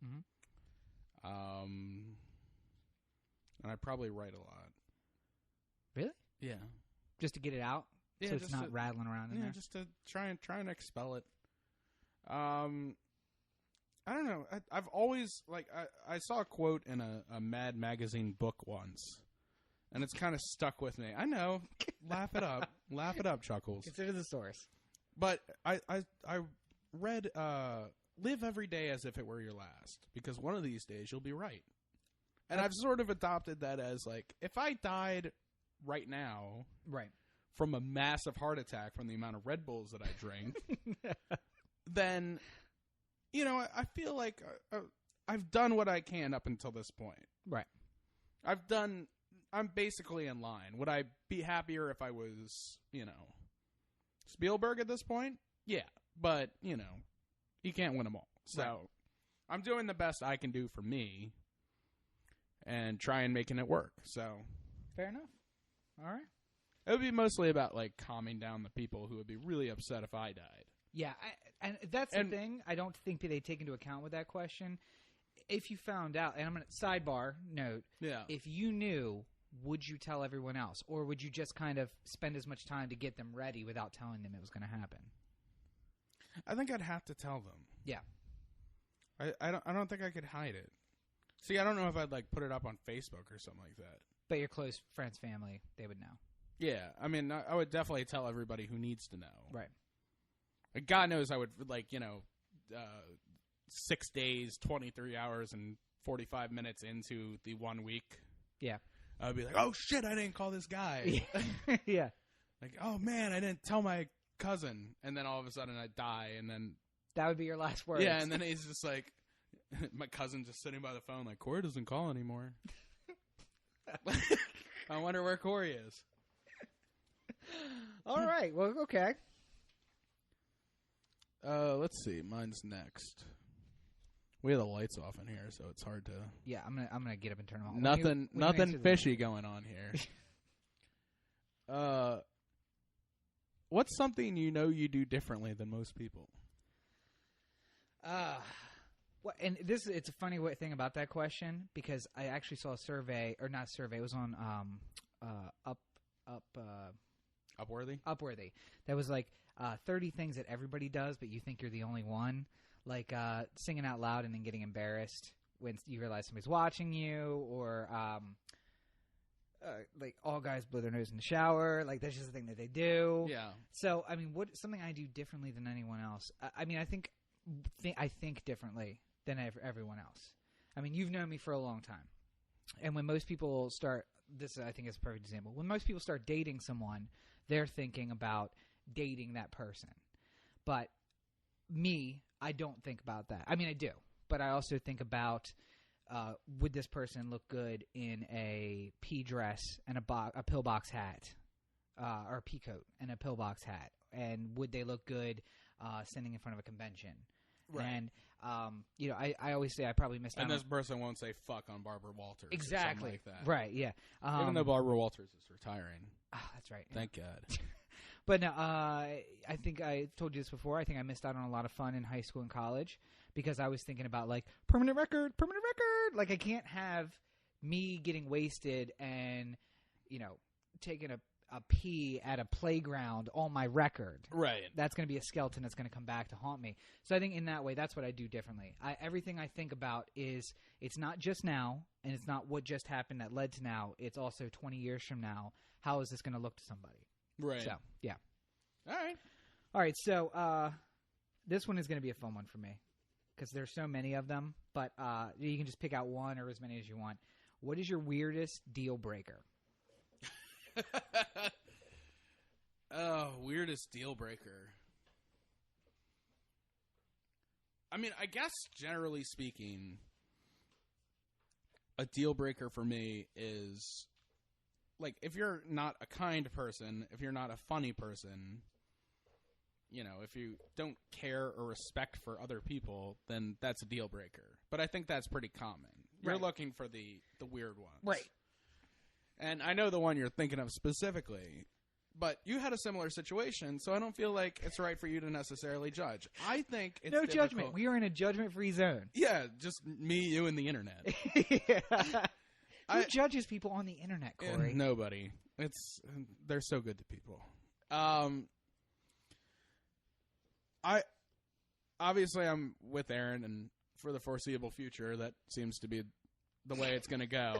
Mm-hmm. And I'd probably write a lot. Really? Yeah. Just to get it out? Yeah, so it's not rattling around in there? Yeah, just to try and expel it. I don't know. I've always, like, I saw a quote in a Mad Magazine book once. And it's kind of stuck with me. I know. Laugh it up. Laugh it up, Chuckles. Consider the source. But I read, live every day as if it were your last. Because one of these days you'll be right. And I've sort of adopted that as, like, if I died right now from a massive heart attack from the amount of Red Bulls that I drink, then, you know, I feel like I've done what I can up until this point. Right. I'm basically in line. Would I be happier if I was, you know, Spielberg at this point? Yeah. But, you know, you can't win them all. So I'm doing the best I can do for me and trying making it work. So fair enough. All right. It would be mostly about, like, calming down the people who would be really upset if I died. Yeah. And that's the thing I don't think they take into account with that question. If you found out, and I'm going to sidebar note, if you knew, would you tell everyone else? Or would you just kind of spend as much time to get them ready without telling them it was going to happen? I think I'd have to tell them. Yeah. I don't think I could hide it. See, I don't know if I'd like put it up on Facebook or something like that. But your close friends, family, they would know. Yeah, I mean, I would definitely tell everybody who needs to know. Right. Like, God knows I would, 6 days, 23 hours, and 45 minutes into the 1 week. Yeah. I would be like, oh, shit, I didn't call this guy. Yeah. Like, oh, man, I didn't tell my cousin. And then all of a sudden I die, and then... That would be your last words. Yeah, and then he's just like... my cousin just sitting by the phone like, Cory doesn't call anymore. I wonder where Cory is. All right. Well, okay. Let's see. Mine's next. We have the lights off in here, so it's hard to... Yeah, I'm gonna get up and turn them on. Nothing fishy going on here. What's something you know you do differently than most people? And it's a funny thing about that question, because I actually saw a survey, or not a survey, it was on Upworthy. That was like 30 things that everybody does, but you think you're the only one. Like singing out loud and then getting embarrassed when you realize somebody's watching you, or like all guys blow their nose in the shower. Like that's just the thing that they do. Yeah. So I mean, something I do differently than anyone else? I mean, I think differently than everyone else. I mean, you've known me for a long time, and when most people start, I think is a perfect example. When most people start dating someone, they're thinking about dating that person. But me, I don't think about that. I mean, I do, but I also think about would this person look good in a pea dress and a pillbox hat, or a pea coat and a pillbox hat, and would they look good standing in front of a convention? Right. And, I always say I probably missed out. And this person won't say fuck on Barbara Walters. Exactly. Or something like that. Right, yeah. Even though Barbara Walters is retiring. Oh, that's right. Thank God. But no, I think I told you this before. I think I missed out on a lot of fun in high school and college because I was thinking about, like, permanent record. Like, I can't have me getting wasted and, taking a pee at a playground on my record. Right. That's going to be a skeleton that's going to come back to haunt me. So I think in that way, that's what I do differently. Everything I think about is it's not just now, and it's not what just happened that led to now. It's also 20 years from now. How is this going to look to somebody? Right. So, yeah. All right. So this one is going to be a fun one for me because there's so many of them. But you can just pick out one or as many as you want. What is your weirdest deal breaker? Oh, weirdest deal breaker. I mean, I guess generally speaking, a deal breaker for me is like if you're not a kind person, if you're not a funny person, if you don't care or respect for other people, then that's a deal breaker. But I think that's pretty common. You're looking for the weird ones. Right. And I know the one you're thinking of specifically, but you had a similar situation, so I don't feel like it's right for you to necessarily judge. I think it's difficult. Judgment. We are in a judgment-free zone. Yeah, just me, you, and the internet. Who judges people on the internet, Cory? Nobody. They're so good to people. Obviously I'm with Aaron, and for the foreseeable future, that seems to be the way it's going to go.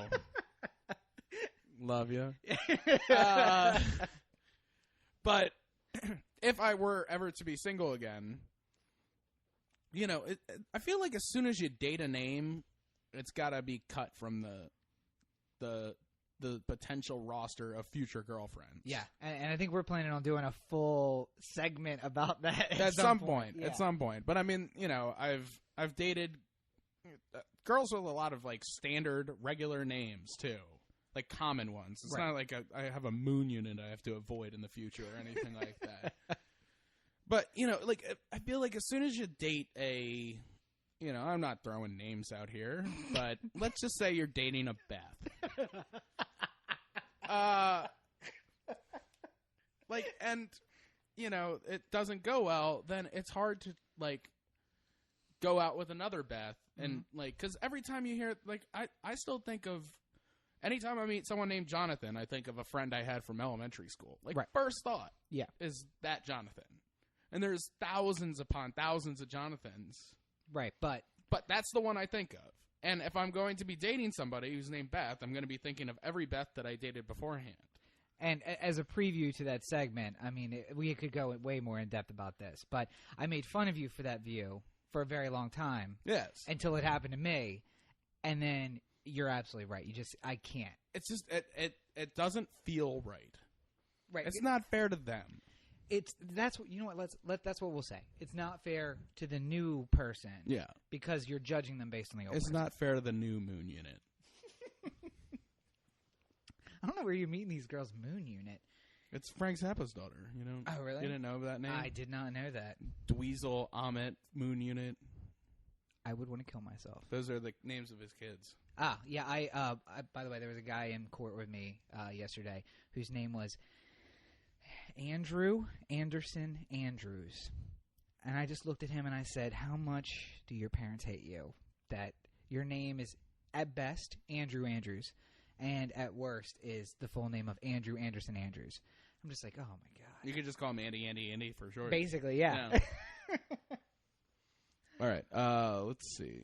Love you. But if I were ever to be single again, I feel like as soon as you date a name, it's got to be cut from the potential roster of future girlfriends. Yeah, and I think we're planning on doing a full segment about that at some point. Yeah. At some point, but I mean, I've dated girls with a lot of like standard, regular names too. Like common ones. It's not like I have a moon unit I have to avoid in the future or anything like that. But, I feel like as soon as you date I'm not throwing names out here, but let's just say you're dating a Beth. It doesn't go well, then it's hard to, go out with another Beth. And, because every time you hear, I still think of, anytime I meet someone named Jonathan, I think of a friend I had from elementary school. First thought is that Jonathan. And there's thousands upon thousands of Jonathans. Right, but that's the one I think of. And if I'm going to be dating somebody who's named Beth, I'm going to be thinking of every Beth that I dated beforehand. And as a preview to that segment, I mean, we could go way more in depth about this, but I made fun of you for that view for a very long time. Yes. Until it happened to me. And then you're absolutely right. I can't. It's just, it doesn't feel right. Right. It's not fair to them. That's what, you know what, that's what we'll say. It's not fair to the new person. Yeah. Because you're judging them based on the old It's person. not fair to the new moon unit. I don't know where you're meeting these girls' moon unit. It's Frank Zappa's daughter, you know? Oh, really? You didn't know that name? I did not know that. Dweezil, Amit, moon unit. I would want to kill myself. Those are the names of his kids. Ah, yeah. I by the way, there was a guy in court with me yesterday whose name was Andrew Anderson Andrews. And I just looked at him and I said, how much do your parents hate you? That your name is, at best, Andrew Andrews, and at worst is the full name of Andrew Anderson Andrews. I'm just like, oh, my God. You could just call him Andy for short. Basically, yeah. All right. Let's see.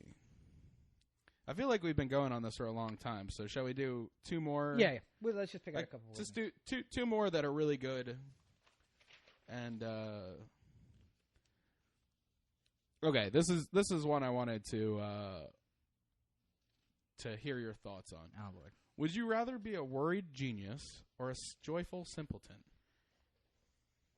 I feel like we've been going on this for a long time, so shall we do two more? Yeah. Well, let's just pick out a couple. Just do two more that are really good. And okay, this is one I wanted to hear your thoughts on. Oh, Lord. Would you rather be a worried genius or a joyful simpleton?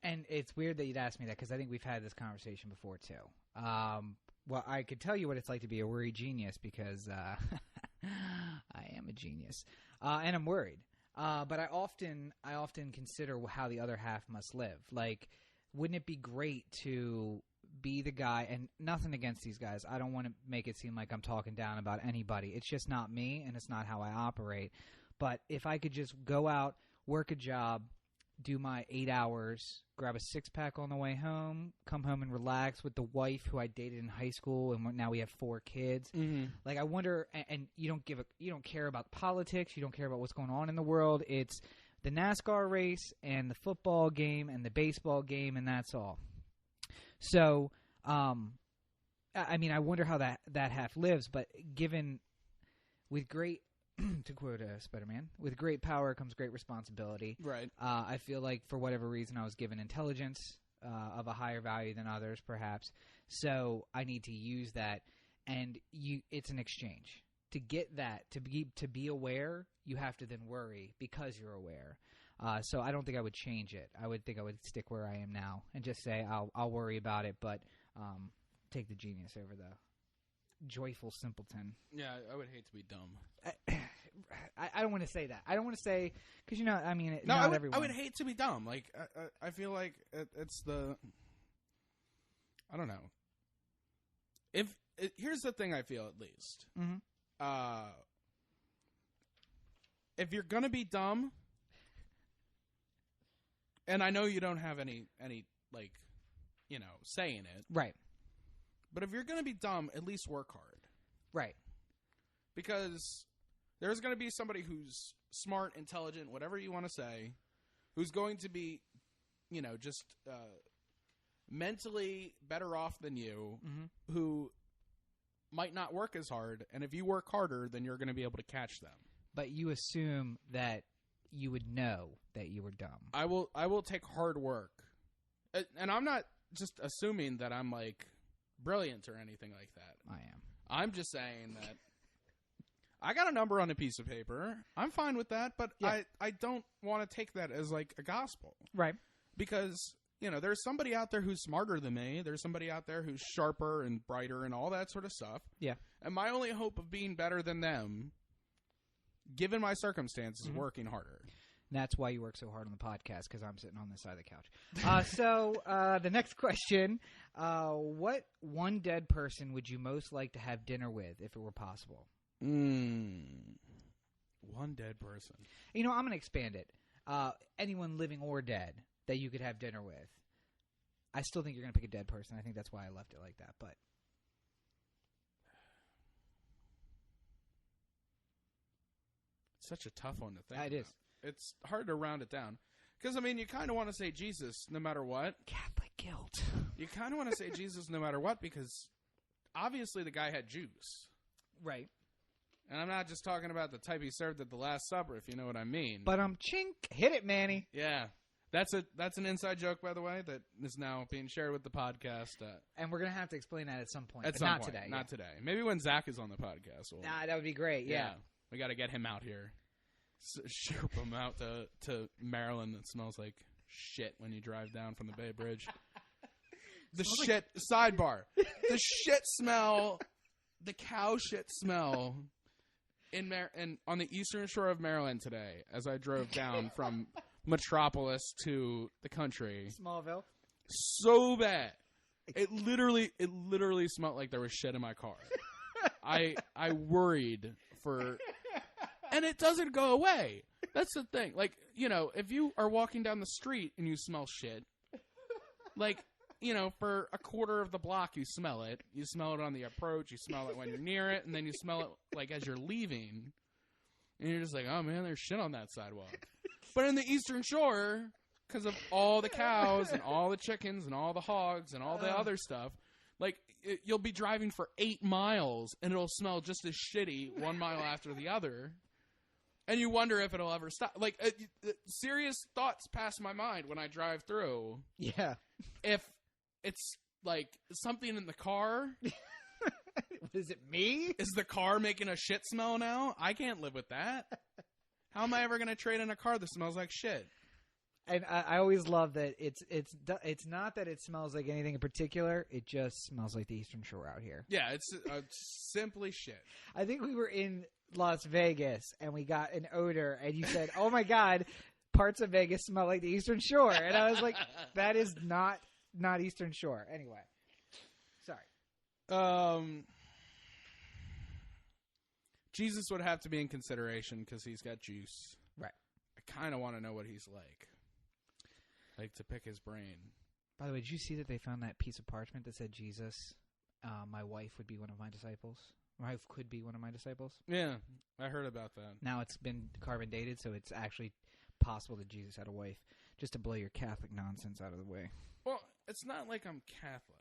And it's weird that you'd ask me that because I think we've had this conversation before, too. Well, I could tell you what it's like to be a worried genius because I am a genius. And I'm worried. But I often consider how the other half must live. Like, wouldn't it be great to be the guy, and nothing against these guys. I don't want to make it seem like I'm talking down about anybody. It's just not me, and it's not how I operate. But if I could just go out, work a job, do my 8 hours, grab a six-pack on the way home, come home and relax with the wife who I dated in high school, and now we have 4 kids. Mm-hmm. Like, I wonder, and you don't care about politics, you don't care about what's going on in the world. It's the NASCAR race and the football game and the baseball game, and that's all. So, I mean, I wonder how that half lives, but given with great, to quote Spider-Man, with great power comes great responsibility. Right. I feel like for whatever reason I was given intelligence of a higher value than others, perhaps. So I need to use that, and it's an exchange. To get that, to be aware, you have to then worry because you're aware. So I don't think I would change it. I would think I would stick where I am now and just say I'll worry about it, but take the genius over the joyful simpleton. Yeah, I would hate to be dumb. I don't want to say that. I don't want to say because I mean, no, not everyone. I would hate to be dumb. Like I feel like it's the. I don't know. Here's the thing I feel at least. Mm-hmm. If you're gonna be dumb. And I know you don't have any like, say in it. Right. But if you're going to be dumb, at least work hard. Right. Because there's going to be somebody who's smart, intelligent, whatever you want to say, who's going to be, just mentally better off than you, mm-hmm. who might not work as hard. And if you work harder, then you're going to be able to catch them. But you assume that you would know that you were dumb. I will take hard work. And I'm not just assuming that I'm like brilliant or anything like that. I am. I'm just saying that I got a number on a piece of paper. I'm fine with that, but yeah. I don't want to take that as like a gospel. Right. Because, there's somebody out there who's smarter than me. There's somebody out there who's sharper and brighter and all that sort of stuff. Yeah. And my only hope of being better than them, given my circumstances, mm-hmm. working harder. And that's why you work so hard on the podcast, because I'm sitting on this side of the couch. So the next question, what one dead person would you most like to have dinner with if it were possible? One dead person. I'm going to expand it. Anyone living or dead that you could have dinner with. I still think you're going to pick a dead person. I think that's why I left it like that, but... Such a tough one to think It is. It's hard to round it down. Because, you kind of want to say Jesus no matter what. Catholic guilt. You kind of want to say Jesus no matter what, because obviously the guy had juice. Right. And I'm not just talking about the type he served at the Last Supper, if you know what I mean. But chink. Hit it, Manny. Yeah. That's an inside joke, by the way, that is now being shared with the podcast. And we're going to have to explain that at some point. At some not point. Today. Not today. Maybe when Zach is on the podcast. That would be great, yeah. We got to get him out here. Ship him out to Maryland that smells like shit when you drive down from the Bay Bridge. The shit, sidebar. The shit smell, the cow shit smell on the eastern shore of Maryland today as I drove down from Metropolis to the country. Smallville. So bad. It literally smelled like there was shit in my car. I worried for, and it doesn't go away. That's the thing. Like, you know, if you are walking down the street and you smell shit, like, you know, for a quarter of the block you smell it. You smell it on the approach. You smell it when you're near it, and then you smell it like as you're leaving, and you're just like, oh man, there's shit on that sidewalk. But in the Eastern Shore, because of all the cows and all the chickens and all the hogs and all the other stuff, like, you'll be driving for 8 miles and it'll smell just as shitty 1 mile after the other. And you wonder if it'll ever stop. Like, serious thoughts pass my mind when I drive through. Yeah. If it's, like, something in the car. Is it me? Is the car making a shit smell now? I can't live with that. How am I ever going to trade in a car that smells like shit? And I always love that it's not that it smells like anything in particular. It just smells like the Eastern Shore out here. Yeah, it's simply shit. I think we were in Las Vegas and we got an odor, and you said, "Oh my God, parts of Vegas smell like the Eastern Shore," and I was like, "That is not Eastern Shore." Anyway, sorry. Jesus would have to be in consideration because he's got juice. Right. I kind of want to know what he's like. Like, to pick his brain. By the way, did you see that they found that piece of parchment that said Jesus, my wife would be one of my disciples? My wife could be one of my disciples? Yeah, I heard about that. Now it's been carbon dated, so it's actually possible that Jesus had a wife. Just to blow your Catholic nonsense out of the way. Well, it's not like I'm Catholic.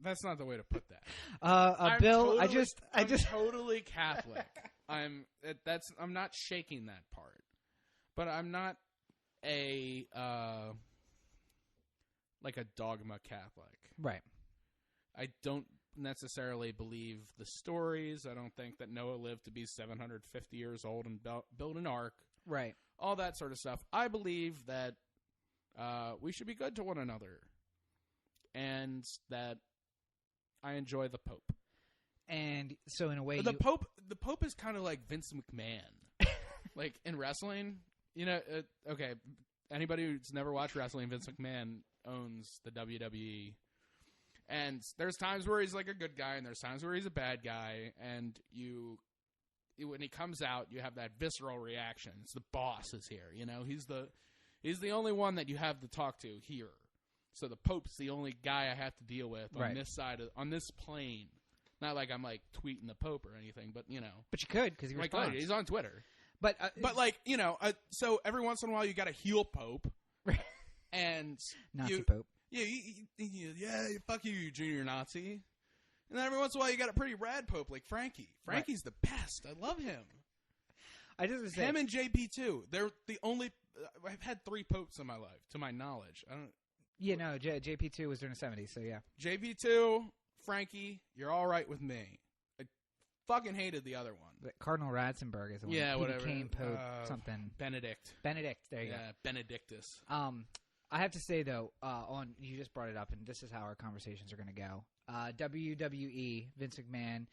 That's not the way to put that. Bill, totally, I'm totally Catholic. I'm not shaking that part, but I'm not a dogma Catholic. Right. I don't necessarily believe the stories. I don't think that Noah lived to be 750 years old and built an ark. Right. All that sort of stuff. I believe that we should be good to one another, and that I enjoy the Pope. And so, in a way, the Pope is kind of like Vince McMahon, like in wrestling. You know, okay. Anybody who's never watched wrestling, Vince McMahon owns the WWE, and there's times where he's like a good guy, and there's times where he's a bad guy, and when he comes out, you have that visceral reaction. It's the boss is here. You know, he's the only one that you have to talk to here. So the Pope's the only guy I have to deal with on this side on this plane. Not like I'm like tweeting the Pope or anything, but you know. But you could because he responds. Like, he's on Twitter. But like, you know, so every once in a while you got a heel Pope, and Nazi Pope. Yeah, fuck you junior Nazi. And then every once in a while you got a pretty rad Pope like Frankie. Frankie's the best. I love him. I just say him and JP too. They're the only. I've had 3 popes in my life, to my knowledge. I don't. Yeah, no, JP2 was during the 70s, so yeah. JP2, Frankie, you're all right with me. I fucking hated the other one. Cardinal Ratzenberg is the one. Yeah, he whatever. became Pope something. Benedict, there you go. Yeah, Benedictus. I have to say, though, you just brought it up, and this is how our conversations are going to go. WWE, Vince McMahon,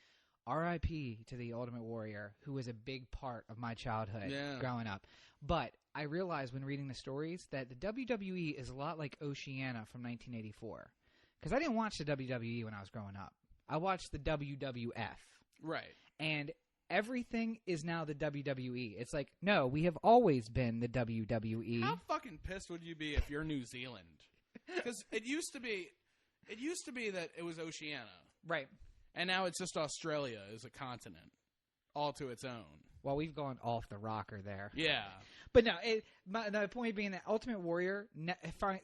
R.I.P. to the Ultimate Warrior, who was a big part of my childhood growing up. But I realized when reading the stories that the WWE is a lot like Oceania from 1984. Because I didn't watch the WWE when I was growing up. I watched the WWF. Right. And everything is now the WWE. It's like, no, we have always been the WWE. How fucking pissed would you be if you're New Zealand? Because it used to be that it was Oceania. Right. And now it's just Australia as a continent. all to its own. Well, we've gone off the rocker there. Yeah. But no, the point being that Ultimate Warrior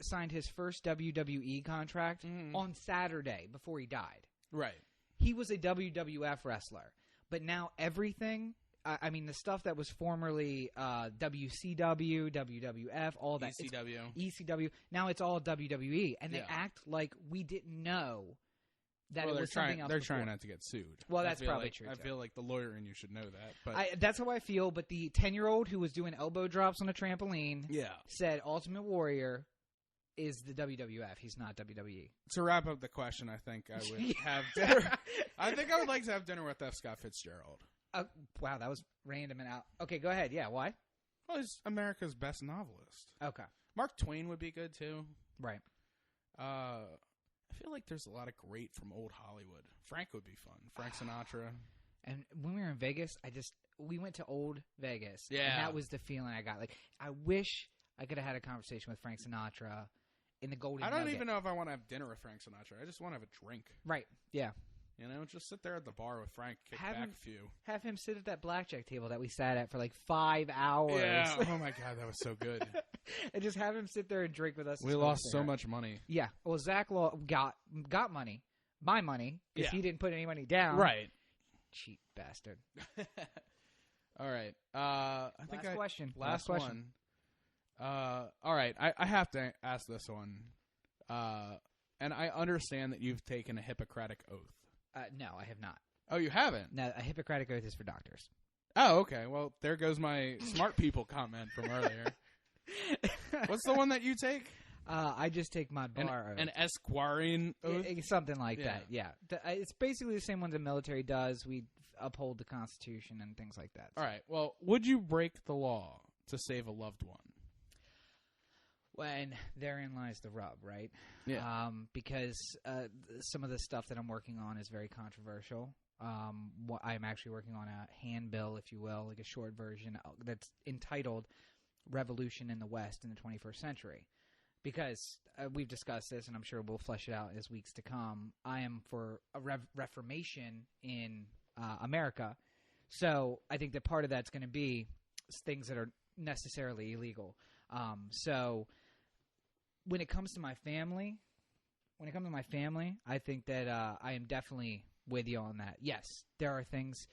signed his first WWE contract on Saturday before he died. Right. He was a WWF wrestler. But now everything, I mean, the stuff that was formerly WCW, WWF, all that. ECW. Now it's all WWE. And they act like we didn't know that it was something else. They're trying not to get sued. Well, that's probably true. I feel like the lawyer in you should know that. But that's how I feel. But the 10-year-old who was doing elbow drops on a trampoline said Ultimate Warrior is the WWF. He's not WWE. To wrap up the question, I think I would have dinner. I think I would like to have dinner with F. Scott Fitzgerald. Wow, that was random and out. Okay, go ahead. Yeah, why? Well, he's America's best novelist. Okay. Mark Twain would be good, too. Right. I feel like there's a lot of great from old Hollywood. Frank would be fun. Frank Sinatra. And when we were in Vegas, we went to old Vegas. Yeah. And that was the feeling I got. Like, I wish I could have had a conversation with Frank Sinatra in the Golden Nugget. I don't even know if I want to have dinner with Frank Sinatra. I just want to have a drink. Right. Yeah. You know, just sit there at the bar with Frank, kick back a few. Have him sit at that blackjack table that we sat at for like 5 hours. Yeah. Oh, my God. That was so good. And just have him sit there and drink with us. We lost so much money. Yeah. Well, Zach got money. My money. Because he didn't put any money down. Right. Cheap bastard. All right. Last question. Last one. All right. I have to ask this one. And I understand that you've taken a Hippocratic oath. No, I have not. Oh, you haven't? No, a Hippocratic oath is for doctors. Oh, okay. Well, there goes my smart people comment from earlier. What's the one that you take? I just take my bar oath. An Esquarine oath? Something like that, yeah. It's basically the same one the military does. We uphold the Constitution and things like that. All right. Well, would you break the law to save a loved one? And therein lies the rub, right? Yeah. Because some of the stuff that I'm working on is very controversial. I'm actually working on a handbill, if you will, like a short version that's entitled Revolution in the West in the 21st Century. Because we've discussed this, and I'm sure we'll flesh it out as weeks to come. I am for a reformation in America. So I think that part of that's going to be things that are necessarily illegal. So when it comes to my family, I think that I am definitely with you on that. Yes, there are things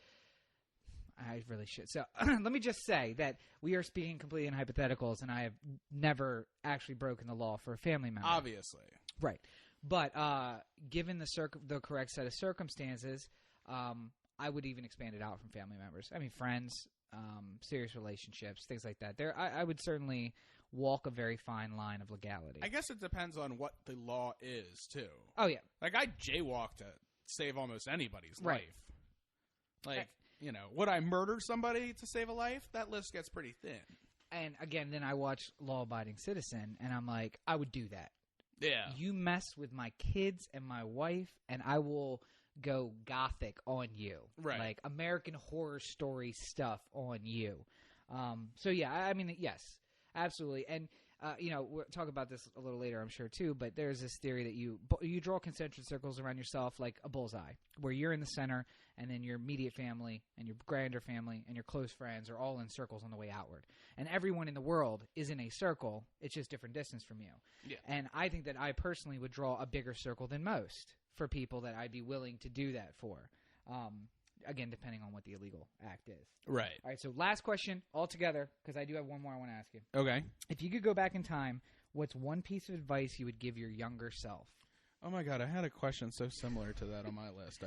I really should. So let me just say that we are speaking completely in hypotheticals, and I have never actually broken the law for a family member. Obviously. Right. But given the correct set of circumstances, I would even expand it out from family members. I mean, friends, serious relationships, things like that. I would certainly walk a very fine line of legality. I guess it depends on what the law is, too. Oh, yeah. Like, I jaywalk to save almost anybody's right. life. Like, you know, would I murder somebody to save a life? That list gets pretty thin. And, again, then I watch Law Abiding Citizen, and I'm like, I would do that. Yeah. You mess with my kids and my wife, and I will go gothic on you. Right. Like American Horror Story stuff on you. So, yeah, I mean, yes. Absolutely. And, we'll talk about this a little later, I'm sure, too, but there's this theory that you draw concentric circles around yourself like a bullseye, where you're in the center, and then your immediate family and your grander family and your close friends are all in circles on the way outward. And everyone in the world is in a circle. It's just different distance from you. Yeah. And I think that I personally would draw a bigger circle than most for people that I'd be willing to do that for. Again, depending on what the illegal act is. Right. All right, so last question altogether, because I do have one more I want to ask you. Okay. If you could go back in time, what's one piece of advice you would give your younger self? Oh, my God. I had a question so similar to that on my list.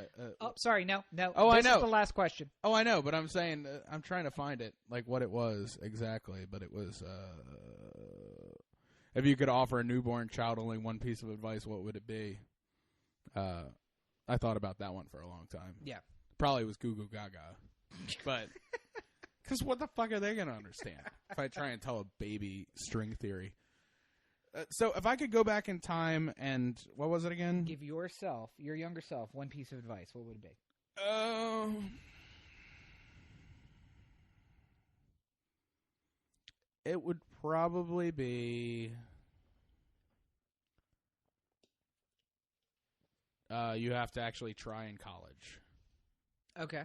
Sorry. No. Oh, I know. This is the last question. Oh, I know, but I'm saying I'm trying to find it, like what it was exactly. But it was, if you could offer a newborn child only one piece of advice, what would it be? I thought about that one for a long time. Yeah. Probably was Goo Goo Gaga. But, because what the fuck are they going to understand if I try and tell a baby string theory? So if I could go back in time and, what was it again? Give your younger self, one piece of advice, what would it be? It would probably be, you have to actually try in college. Okay.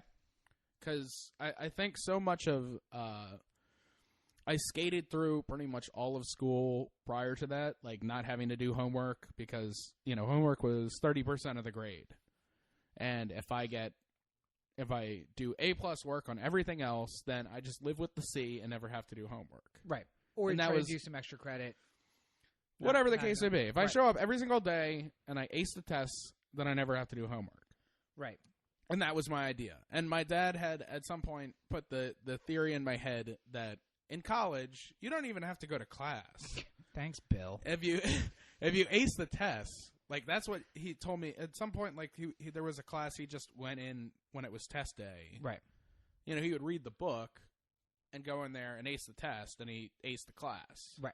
because I think so much of I skated through pretty much all of school prior to that, like not having to do homework because, homework was 30% of the grade. And if I do A+ work on everything else, then I just live with the C and never have to do homework. Right. Or you try to do some extra credit. Whatever the case may be. If I show up every single day and I ace the tests, then I never have to do homework. Right. And that was my idea. And my dad had at some point put the theory in my head that in college, you don't even have to go to class. Thanks, Bill. If you ace the test, like that's what he told me at some point. Like there was a class he just went in when it was test day. Right. He would read the book and go in there and ace the test, and he aced the class. Right.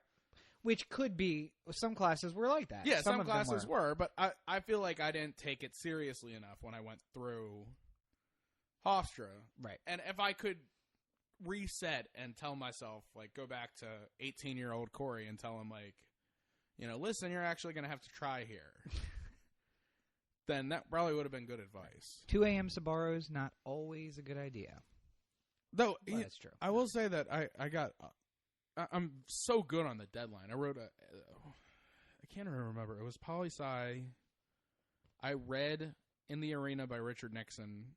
Which could be some classes were like that. Yeah, some classes were, but I feel like I didn't take it seriously enough when I went through Hofstra. Right. And if I could reset and tell myself, like, go back to 18-year-old Cory and tell him, like, listen, you're actually going to have to try here, then that probably would have been good advice. 2 a.m. Sabaros, not always a good idea. Though, that's true. I will say that I'm so good on the deadline. I wrote I can't even remember. It was poli-sci. I read In the Arena by Richard Nixon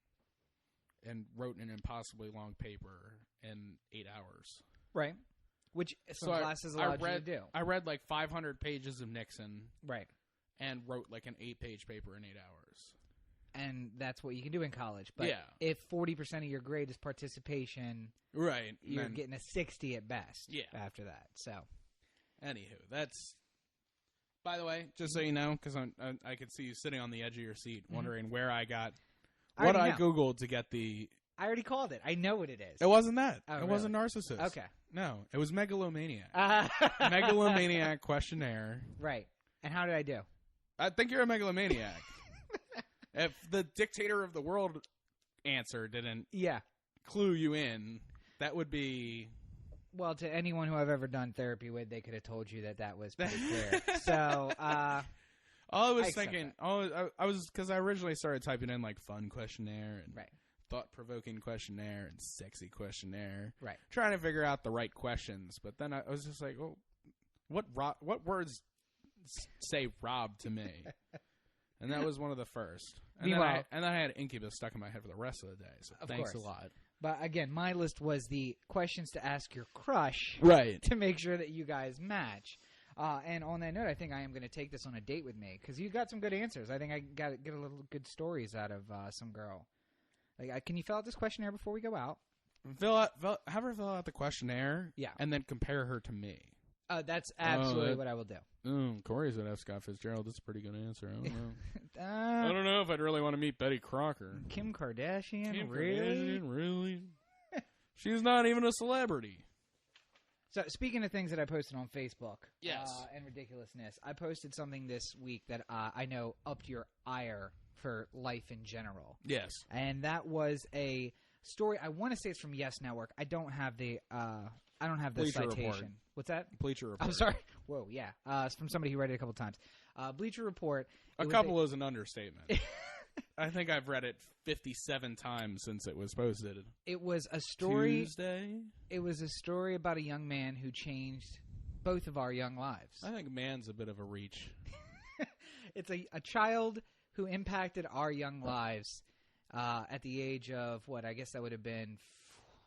and wrote an impossibly long paper in 8 hours. Right. Which some classes allowed you to do. I read like 500 pages of Nixon. Right. And wrote like an 8-page paper in 8 hours. And that's what you can do in college. But if 40% of your grade is participation, right, you're getting a 60 at best. Yeah. After that. So, anywho, that's. By the way, just so you know, because I could see you sitting on the edge of your seat, wondering where I got what I googled to get the. I already called it. I know what it is. It wasn't that. Oh, it wasn't Narcissist. Okay. No, it was Megalomaniac. Megalomaniac questionnaire. Right. And how did I do? I think you're a megalomaniac. If the dictator of the world answer didn't clue you in, that would be... Well, to anyone who I've ever done therapy with, they could have told you that was pretty clear. So, I was thinking... I was... Because I originally started typing in, like, fun questionnaire and thought-provoking questionnaire and sexy questionnaire. Right. Trying to figure out the right questions. But then I was just like, oh, what words say Rob to me? And that was one of the first. And then I had Incubus stuck in my head for the rest of the day. So thanks a lot. But again, my list was the questions to ask your crush, right? To make sure that you guys match. And on that note, I think I am going to take this on a date with me because you got some good answers. I think I got to get a little good stories out of some girl. Like, can you fill out this questionnaire before we go out? Have her fill out the questionnaire, and then compare her to me. That's absolutely what I will do. Cory's at F. Scott Fitzgerald. That's a pretty good answer. I don't know. I don't know if I'd really want to meet Betty Crocker. Kim Kardashian? Really? She's not even a celebrity. So, speaking of things that I posted on Facebook yes. And ridiculousness, I posted something this week that I know upped your ire for life in general. Yes. And that was a story. I want to say it's from Yes Network. I don't have the Bleacher citation. Report. What's that? Bleacher Report. I'm sorry. Whoa, yeah. It's from somebody who read it a couple times. Bleacher Report. A couple is an understatement. I think I've read it 57 times since it was posted. It was a story. Tuesday? It was a story about a young man who changed both of our young lives. I think man's a bit of a reach. It's a child who impacted our young lives at the age of, what, I guess that would have been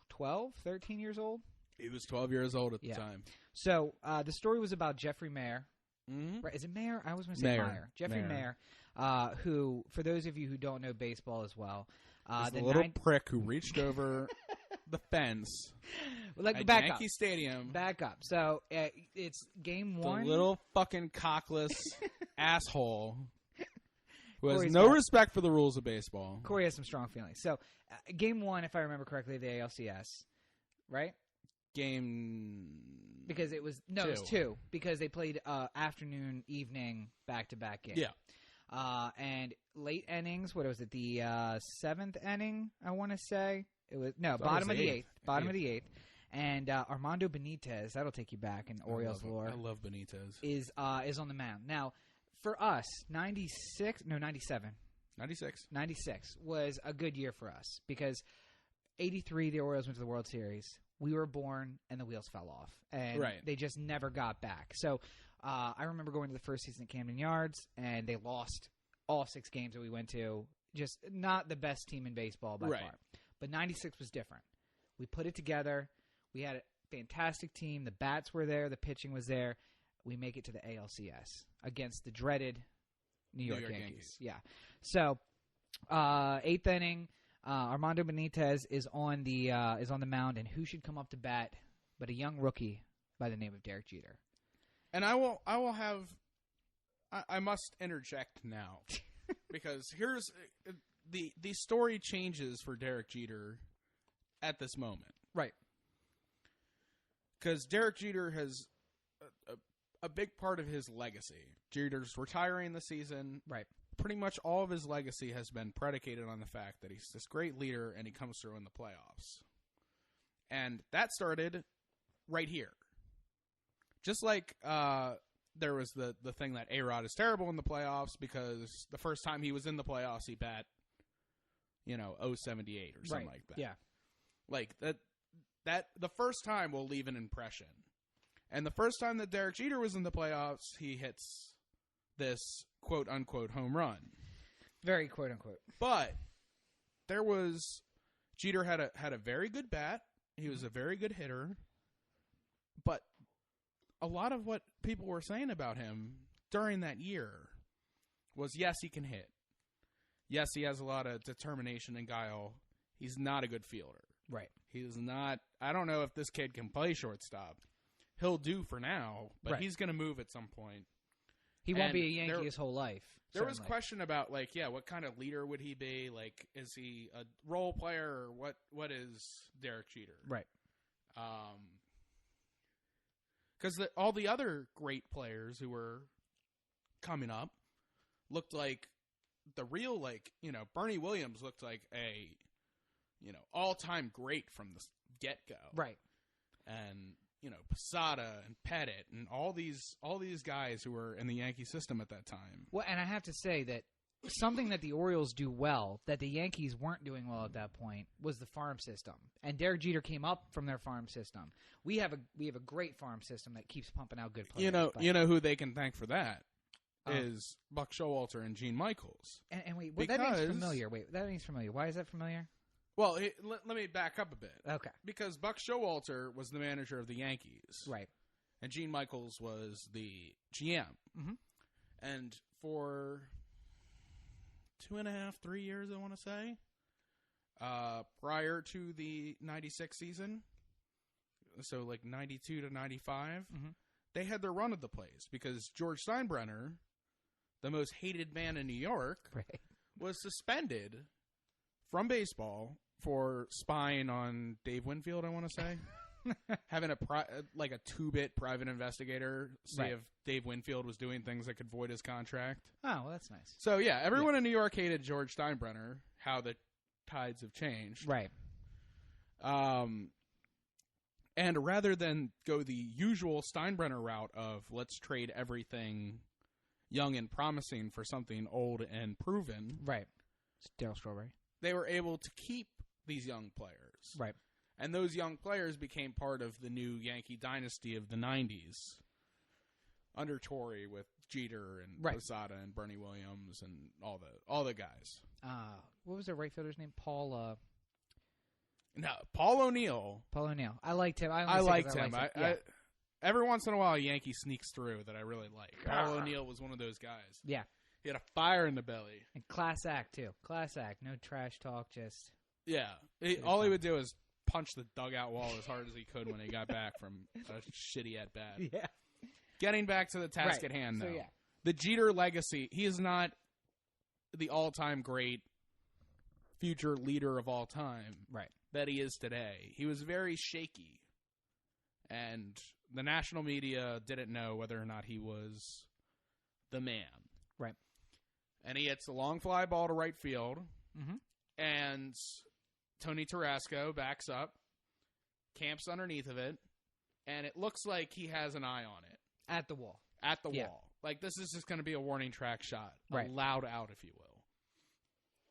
12, 13 years old? He was 12 years old at the time. So the story was about Jeffrey Maier. Mm-hmm. Right, is it Maier? I always want to say Maier. Jeffrey Maier, who, for those of you who don't know baseball as well, the little prick who reached over the fence at Yankee Stadium. Back up. So it's game one. The little fucking cockless asshole who has no respect for the rules of baseball. Cory has some strong feelings. So game one, if I remember correctly, of the ALCS, right? Because it was it was two because they played afternoon, evening, back-to-back games. Yeah. And late innings. What was it? The seventh inning. I want to say it was bottom of the eighth. Bottom of the eighth. And Armando Benitez. That'll take you back in Orioles lore. I love Benitez. Is on the mound now. For us, 97. 96 was a good year for us because '83, the Orioles went to the World Series. We were born, and the wheels fell off, and they just never got back. So I remember going to the first season at Camden Yards, and they lost all 6 games that we went to. Just not the best team in baseball by far. But '96 was different. We put it together. We had a fantastic team. The bats were there. The pitching was there. We make it to the ALCS against the dreaded New York Yankees. Yeah. So 8th inning. Armando Benitez is on the mound, and who should come up to bat but a young rookie by the name of Derek Jeter? And I must interject now because here's the story changes for Derek Jeter at this moment, right? Because Derek Jeter has a big part of his legacy. Jeter's retiring this season, right? Pretty much all of his legacy has been predicated on the fact that he's this great leader and he comes through in the playoffs. And that started right here. Just like there was the thing that A-Rod is terrible in the playoffs because the first time he was in the playoffs, he bat, 078 or something like that. Yeah. Like that the first time will leave an impression. And the first time that Derek Jeter was in the playoffs, he hits this quote-unquote home run. Very quote-unquote. But Jeter had a very good bat. He was a very good hitter. But a lot of what people were saying about him during that year was, yes, he can hit. Yes, he has a lot of determination and guile. He's not a good fielder. Right. He's not. I don't know if this kid can play shortstop. He'll do for now, but he's going to move at some point. He won't be a Yankee his whole life. There was question about, what kind of leader would he be? Like, is he a role player or what is Derek Jeter? Right. Because all the other great players who were coming up looked like the real, Bernie Williams looked like a, all-time great from the get-go. Right. And, Posada and Pettit and all these guys who were in the Yankee system at that time. Well, and I have to say that something that the Orioles do well that the Yankees weren't doing well at that point was the farm system. And Derek Jeter came up from their farm system. We have a great farm system that keeps pumping out good players. You know who they can thank for that is Buck Showalter and Gene Michaels. And wait, that name's familiar. Wait, that name's familiar. Why is that familiar? Well, let me back up a bit. Okay. Because Buck Showalter was the manager of the Yankees. Right. And Gene Michaels was the GM. Mm-hmm. And for 2.5, 3 years, I want to say, prior to the 96 season, so 92 to 95, they had their run of the place because George Steinbrenner, the most hated man in New York, was suspended from baseball for spying on Dave Winfield, I want to say. Having a 2-bit private investigator see if Dave Winfield was doing things that could void his contract. Oh, well, that's nice. So, yeah, everyone in New York hated George Steinbrenner, how the tides have changed. Right. And rather than go the usual Steinbrenner route of let's trade everything young and promising for something old and proven. Right. Darryl Strawberry. They were able to keep these young players. Right. And those young players became part of the new Yankee dynasty of the 90s under Torrey with Jeter and Posada and Bernie Williams and all the guys. What was their right fielder's name? Paul O'Neill. Paul O'Neill. I liked him. I liked him. Every once in a while, a Yankee sneaks through that I really like. Paul O'Neill was one of those guys. Yeah. He had a fire in the belly. And class act, too. Class act. No trash talk, just... Yeah. All he would do is punch the dugout wall as hard as he could when he got back from a shitty at-bat. Yeah. Getting back to the task at hand, though. So, yeah. The Jeter legacy, he is not the all-time great future leader of all time that he is today. He was very shaky. And the national media didn't know whether or not he was the man. Right. And he hits a long fly ball to right field. Mm-hmm. And Tony Tarasco backs up, camps underneath of it, and it looks like he has an eye on it. At the wall. At the wall. Like, this is just going to be a warning track shot. A loud out, if you will.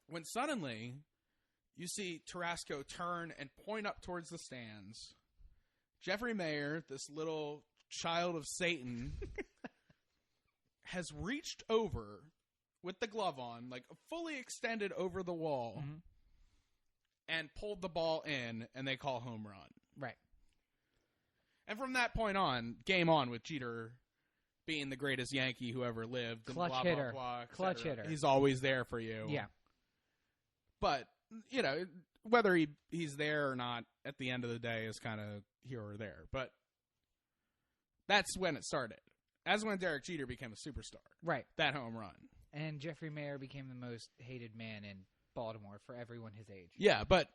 When suddenly, You see Tarasco turn and point up towards the stands. Jeffrey Maier, this little child of Satan, has reached over with the glove on, like fully extended over the wall, and pulled the ball in, and they call home run. Right. And from that point on, game on with Jeter being the greatest Yankee who ever lived. Clutch and blah, hitter. blah, blah, Clutch hitter. He's always there for you. Yeah. But, you know, whether he's there or not at the end of the day is kind of here or there. But that's when it started. That's when Derek Jeter became a superstar. Right. That home run. And Jeffrey Maier became the most hated man in Baltimore for everyone his age. Yeah, but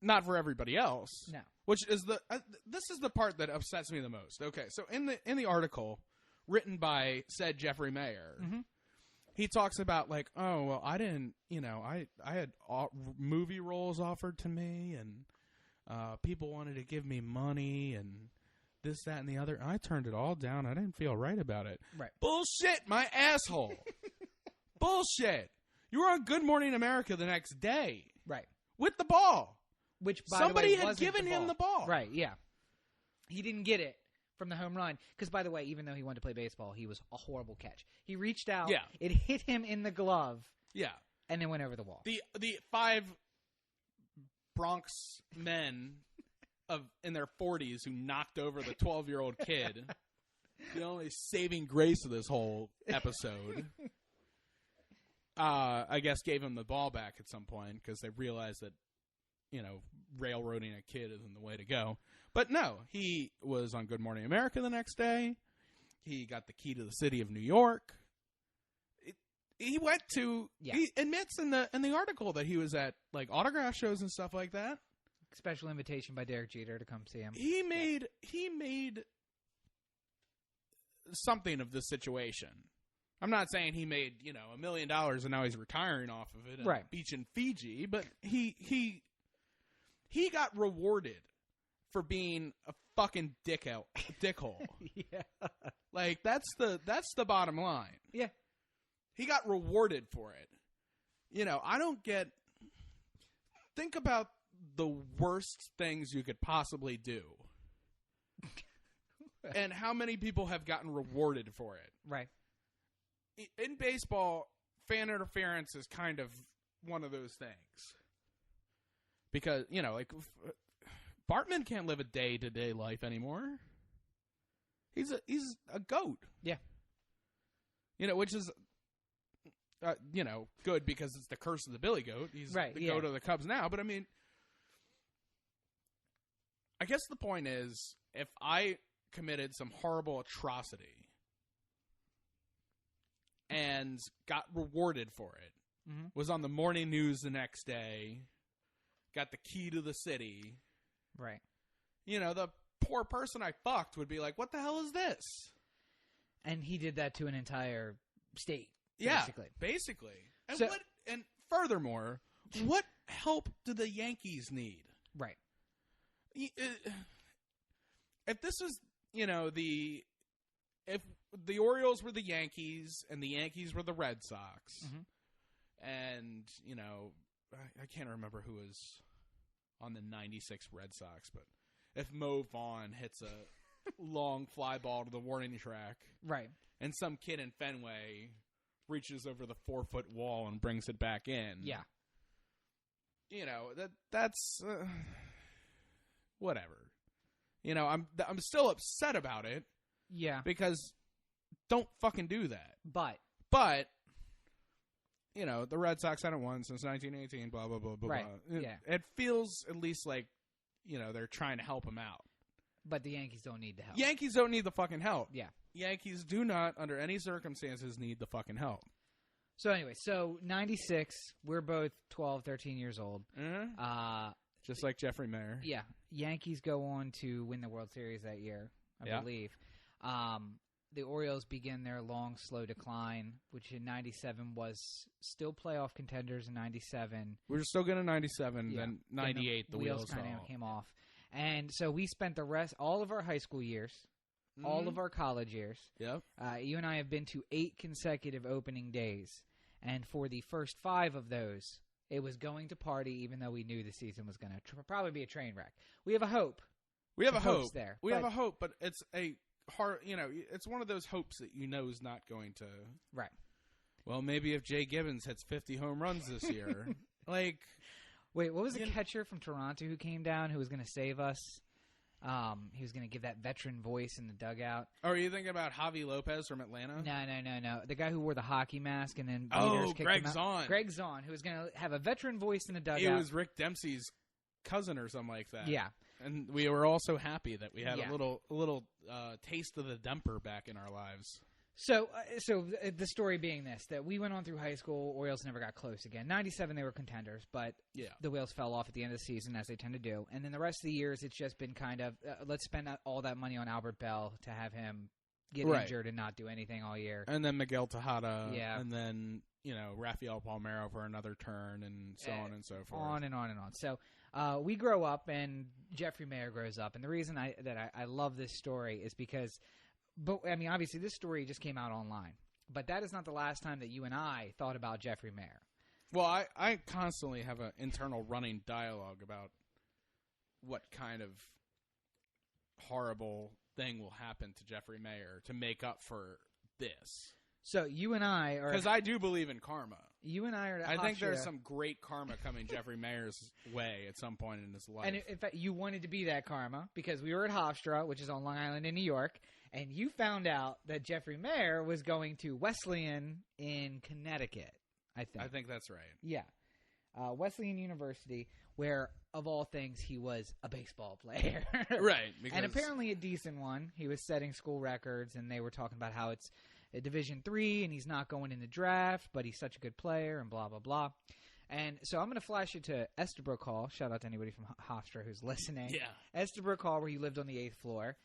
not for everybody else. No. Which is this is the part that upsets me the most. Okay, so in the article written by said Jeffrey Maier, he talks about like, oh well, I didn't, you know, I had movie roles offered to me, and people wanted to give me money and this, that, and the other. I turned it all down. I didn't feel right about it. Right. Bullshit, my asshole. Bullshit. You were on Good Morning America the next day. Right. With the ball. Which, by somebody the way, had given him the ball. Right, yeah. He didn't get it from the home run. Because, by the way, even though he wanted to play baseball, he was a horrible catch. He reached out. Yeah. It hit him in the glove. Yeah. And then went over the wall. The 5 Bronx men in their 40s who knocked over the 12-year-old kid. The only saving grace of this whole episode. I guess gave him the ball back at some point because they realized that, you know, railroading a kid isn't the way to go. But no, he was on Good Morning America the next day. He got the key to the city of New York. He went to. Yeah. He admits in the article that he was at like autograph shows and stuff like that. Special invitation by Derek Jeter to come see him. He made something of the situation. I'm not saying he made, you know, $1 million and now he's retiring off of it at a beach in Fiji, but he got rewarded for being a fucking dickhole. Yeah. Like that's the bottom line. Yeah. He got rewarded for it. You know, I don't get. Think about the worst things you could possibly do. And how many people have gotten rewarded for it? Right. In baseball, fan interference is kind of one of those things. Because, you know, like Bartman can't live a day-to-day life anymore. He's a goat. Yeah. You know, which is you know, good because it's the curse of the Billy Goat. He's the goat of the Cubs now, but I mean, I guess the point is, if I committed some horrible atrocity and got rewarded for it, was on the morning news the next day, got the key to the city, right? You know, the poor person I fucked would be like, what the hell is this? And he did that to an entire state. Yeah, basically. And and furthermore, what help do the Yankees need? Right. If this was, you know, if the Orioles were the Yankees and the Yankees were the Red Sox, and, you know, I can't remember who was on the 96 Red Sox, but if Mo Vaughn hits a long fly ball to the warning track, right, and some kid in Fenway reaches over the 4-foot wall and brings it back in. Yeah. You know, that's whatever. You know, I'm still upset about it. Yeah. Because don't fucking do that. But you know, the Red Sox haven't won since 1918, blah blah blah blah right. blah. Yeah. It feels at least like, you know, they're trying to help him out. But the Yankees don't need the help. Yankees don't need the fucking help. Yeah. Yankees do not, under any circumstances, need the fucking help. So anyway, 96, we're both 12, 13 years old. Just like Jeffrey Maier. Yeah. Yankees go on to win the World Series that year, I believe. The Orioles begin their long, slow decline, which in 97 was still playoff contenders in 97. We were still good in 97, then 98, the wheels kind of came off. And so we spent all of our high school years, all of our college years. Yep. You and I have been to 8 consecutive opening days. And for the first 5 of those, it was going to party, even though we knew the season was going to probably be a train wreck. We have a hope. We have a hope there. We have a hope, but it's a hard. It's one of those hopes that is not going to. Right. Well, maybe if Jay Gibbons hits 50 home runs this year, like. Wait, what was the catcher from Toronto who came down who was going to save us? He was going to give that veteran voice in the dugout. Oh, are you thinking about Javi Lopez from Atlanta? No. The guy who wore the hockey mask and then Greg Zahn. Greg Zahn, who was going to have a veteran voice in the dugout. It was Rick Dempsey's cousin or something like that. Yeah. And we were all so happy that we had a little taste of the Demper back in our lives. So the story being this, that we went on through high school, Orioles never got close again. 97, they were contenders, but the wheels fell off at the end of the season, as they tend to do. And then the rest of the years, it's just been kind of, let's spend all that money on Albert Bell to have him get injured and not do anything all year. And then Miguel Tejada, and then, Rafael Palmeiro for another turn, and so on and so forth. On and on and on. So we grow up, and Jeffrey Maier grows up. And the reason I love this story is because... But, I mean, obviously, this story just came out online. But that is not the last time that you and I thought about Jeffrey Maier. Well, I constantly have an internal running dialogue about what kind of horrible thing will happen to Jeffrey Maier to make up for this. So you and I are... Because I do believe in karma. You and I are... I think there's some great karma coming Jeffrey Maier's way at some point in his life. And in fact, you wanted to be that karma because we were at Hofstra, which is on Long Island in New York, and you found out that Jeffrey Maier was going to Wesleyan in Connecticut, I think. I think that's right. Yeah. Wesleyan University, where, of all things, he was a baseball player. Right. And apparently a decent one. He was setting school records, and they were talking about how it's Division III, and he's not going in the draft, but he's such a good player, and blah, blah, blah. And so I'm going to flash you to Estabrook Hall. Shout out to anybody from Hofstra who's listening. Yeah. Estabrook Hall, where he lived on the 8th floor.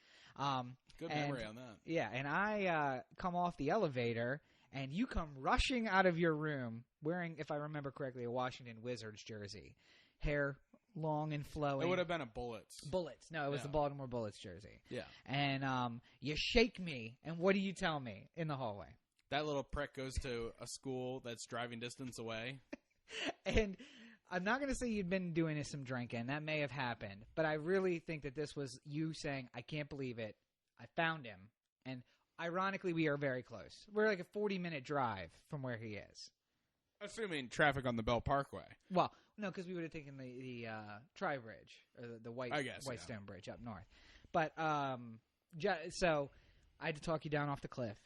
Good memory on that. Yeah, and I come off the elevator, and you come rushing out of your room wearing, if I remember correctly, a Washington Wizards jersey. Hair long and flowing. It would have been a Bullets. Bullets. No, it was the Baltimore Bullets jersey. Yeah. And you shake me, and what do you tell me in the hallway? That little prick goes to a school that's driving distance away. And I'm not going to say you'd been doing some drinking. That may have happened. But I really think that this was you saying, I can't believe it. I found him. And ironically, we are very close. We're like a 40-minute drive from where he is. Assuming traffic on the Bell Parkway. Well, no, because we would have taken the Tri-Bridge, or the Whitestone Bridge up north. But so I had to talk you down off the cliff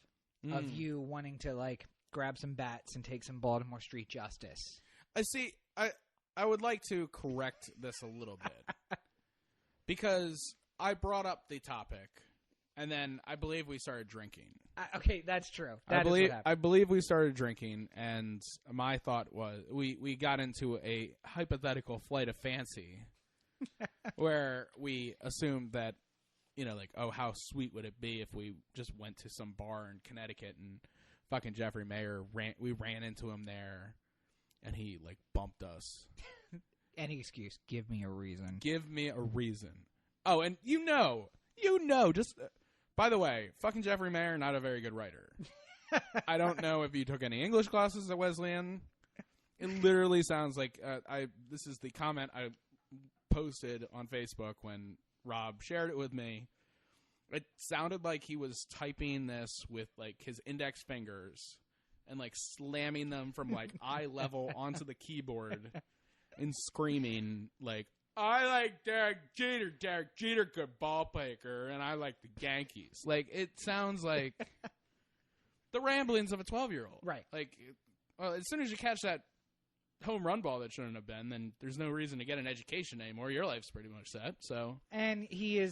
of you wanting to, like, grab some bats and take some Baltimore street justice. I see. I would like to correct this a little bit because I brought up the topic, and then I believe we started drinking. Okay, that's true. I believe we started drinking, and my thought was we got into a hypothetical flight of fancy where we assumed that, like, oh, how sweet would it be if we just went to some bar in Connecticut and fucking Jeffrey Maier we ran into him there. And he, like, bumped us. Any excuse. Give me a reason. Give me a reason. Oh, and just, by the way, fucking Jeffrey Maier, not a very good writer. I don't know if you took any English classes at Wesleyan. It literally sounds like, this is the comment I posted on Facebook when Rob shared it with me. It sounded like he was typing this with, like, his index fingers. And, like, slamming them from, like, eye level onto the keyboard and screaming, like, I like Derek Jeter. Derek Jeter, good ball player, and I like the Yankees. Like, it sounds like the ramblings of a 12-year-old. Right. Like, well, as soon as you catch that home run ball that shouldn't have been, then there's no reason to get an education anymore. Your life's pretty much set. So, and he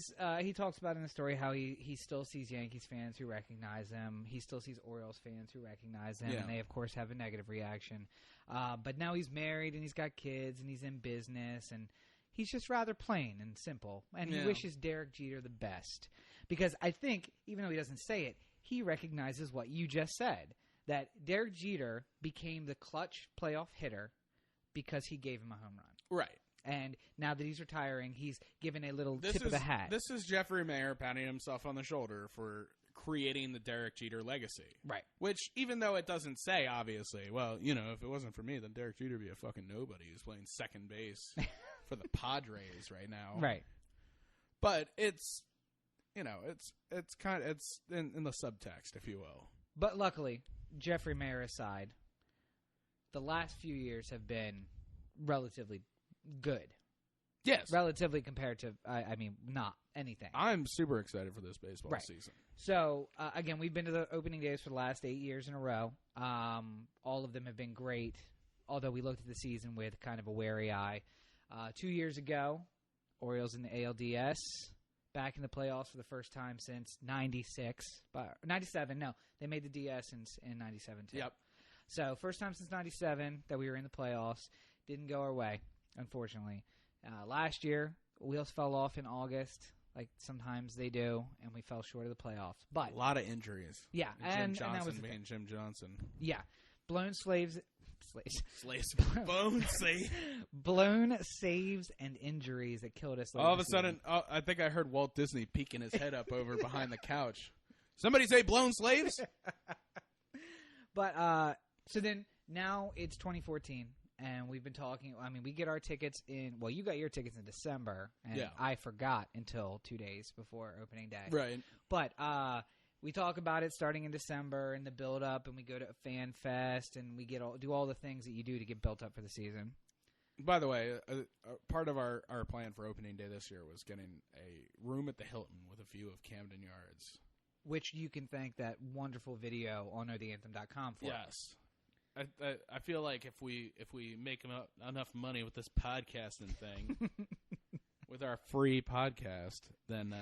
talks about in the story how he still sees Yankees fans who recognize him. He still sees Orioles fans who recognize him, and they of course have a negative reaction. But now he's married and he's got kids and he's in business and he's just rather plain and simple. And he wishes Derek Jeter the best because I think, even though he doesn't say it, he recognizes what you just said, that Derek Jeter became the clutch playoff hitter because he gave him a home run. Right. And now that he's retiring, he's given a little tip of the hat. This is Jeffrey Maier patting himself on the shoulder for creating the Derek Jeter legacy. Right. Which, even though it doesn't say, obviously, well, you know, if it wasn't for me, then Derek Jeter would be a fucking nobody who's playing second base for the Padres right now. Right. But it's, you know, it's in the subtext, if you will. But luckily, Jeffrey Maier aside, the last few years have been relatively good. Yes. Relatively compared to, I mean, not anything. I'm super excited for this baseball season. So, again, we've been to the opening days for the last 8 years in a row. All of them have been great, although we looked at the season with kind of a wary eye. 2 years ago, Orioles in the ALDS, back in the playoffs for the first time since 96. 97, no. They made the DS in 97, too. Yep. So, first time since 97 that we were in the playoffs. Didn't go our way, unfortunately. Last year, wheels fell off in August, like sometimes they do, and we fell short of the playoffs. But a lot of injuries. Yeah. And Jim Johnson being Jim Johnson. Yeah. Blown saves. Blown saves and injuries that killed us. All of a sudden, I think I heard Walt Disney peeking his head up over behind the couch. Somebody say blown slaves? But so then now it's 2014. And we've been talking, I mean, we get our tickets in, well, you got your tickets in December, and I forgot until 2 days before opening day. Right. But we talk about it starting in December and the build-up, and we go to a fan fest, and we do all the things that you do to get built up for the season. By the way, part of our plan for opening day this year was getting a room at the Hilton with a view of Camden Yards. Which you can thank that wonderful video on knowtheanthem.com for. Yes. I feel like if we make enough money with this podcasting thing, with our free podcast, then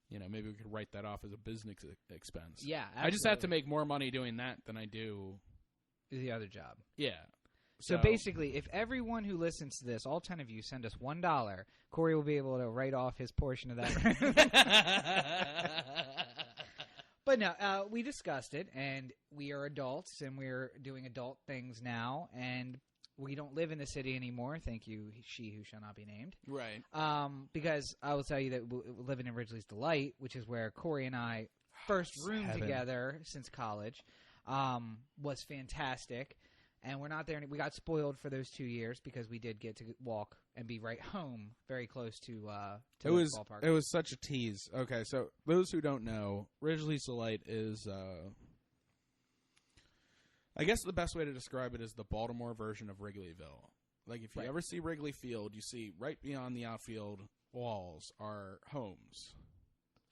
you know, maybe we could write that off as a business expense. Yeah, absolutely. I just have to make more money doing that than I do the other job. Yeah. So basically, if everyone who listens to this, all 10 of you, send us $1, Corey will be able to write off his portion of that. But no, we discussed it, and we are adults, and we're doing adult things now, and we don't live in the city anymore. Thank you, she who shall not be named. Right. Because I will tell you that living in Ridgely's Delight, which is where Corey and I first roomed together since college, was fantastic. And we're not there. We got spoiled for those 2 years because we did get to walk and be right home, very close to the ballpark. It was such a tease. Okay, so those who don't know, Ridgely's Delight is, I guess the best way to describe it is the Baltimore version of Wrigleyville. Like if you ever see Wrigley Field, you see right beyond the outfield walls are homes.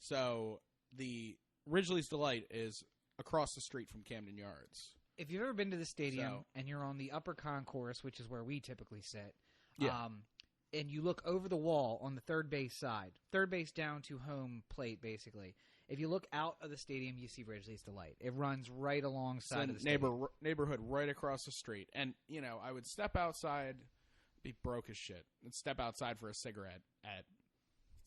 So the Ridgely's Delight is across the street from Camden Yards. If you've ever been to the stadium and you're on the upper concourse, which is where we typically sit, and you look over the wall on the third base side, third base down to home plate, basically. If you look out of the stadium, you see Ridgely's Delight. It runs right alongside of the stadium. Neighborhood right across the street. And, you know, I would step outside, be broke as shit, and step outside for a cigarette at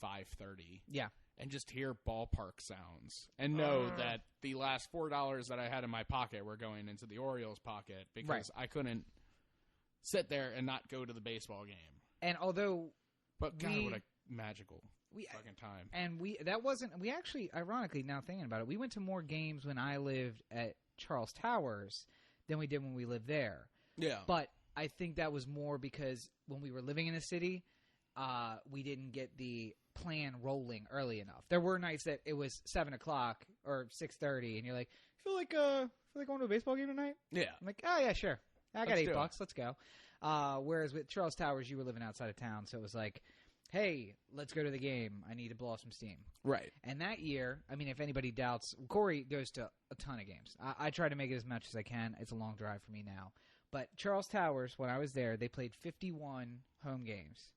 5:30. Yeah. And just hear ballpark sounds and know that the last $4 that I had in my pocket were going into the Orioles' pocket because I couldn't sit there and not go to the baseball game. And although, but God, what a magical fucking time! And we actually, ironically, now thinking about it, we went to more games when I lived at Charles Towers than we did when we lived there. Yeah, but I think that was more because when we were living in the city, we didn't get the plan rolling early enough. There were nights that it was 7 o'clock or 6:30, and you're like, feel like going to a baseball game tonight? Yeah. I'm like, oh yeah, sure. I got $8. Let's go. Whereas with Charles Towers, you were living outside of town, so it was like, hey, let's go to the game. I need to blow off some steam. Right. And that year, I mean, if anybody doubts, Corey goes to a ton of games. I try to make it as much as I can. It's a long drive for me now. But Charles Towers, when I was there, they played 51 home games.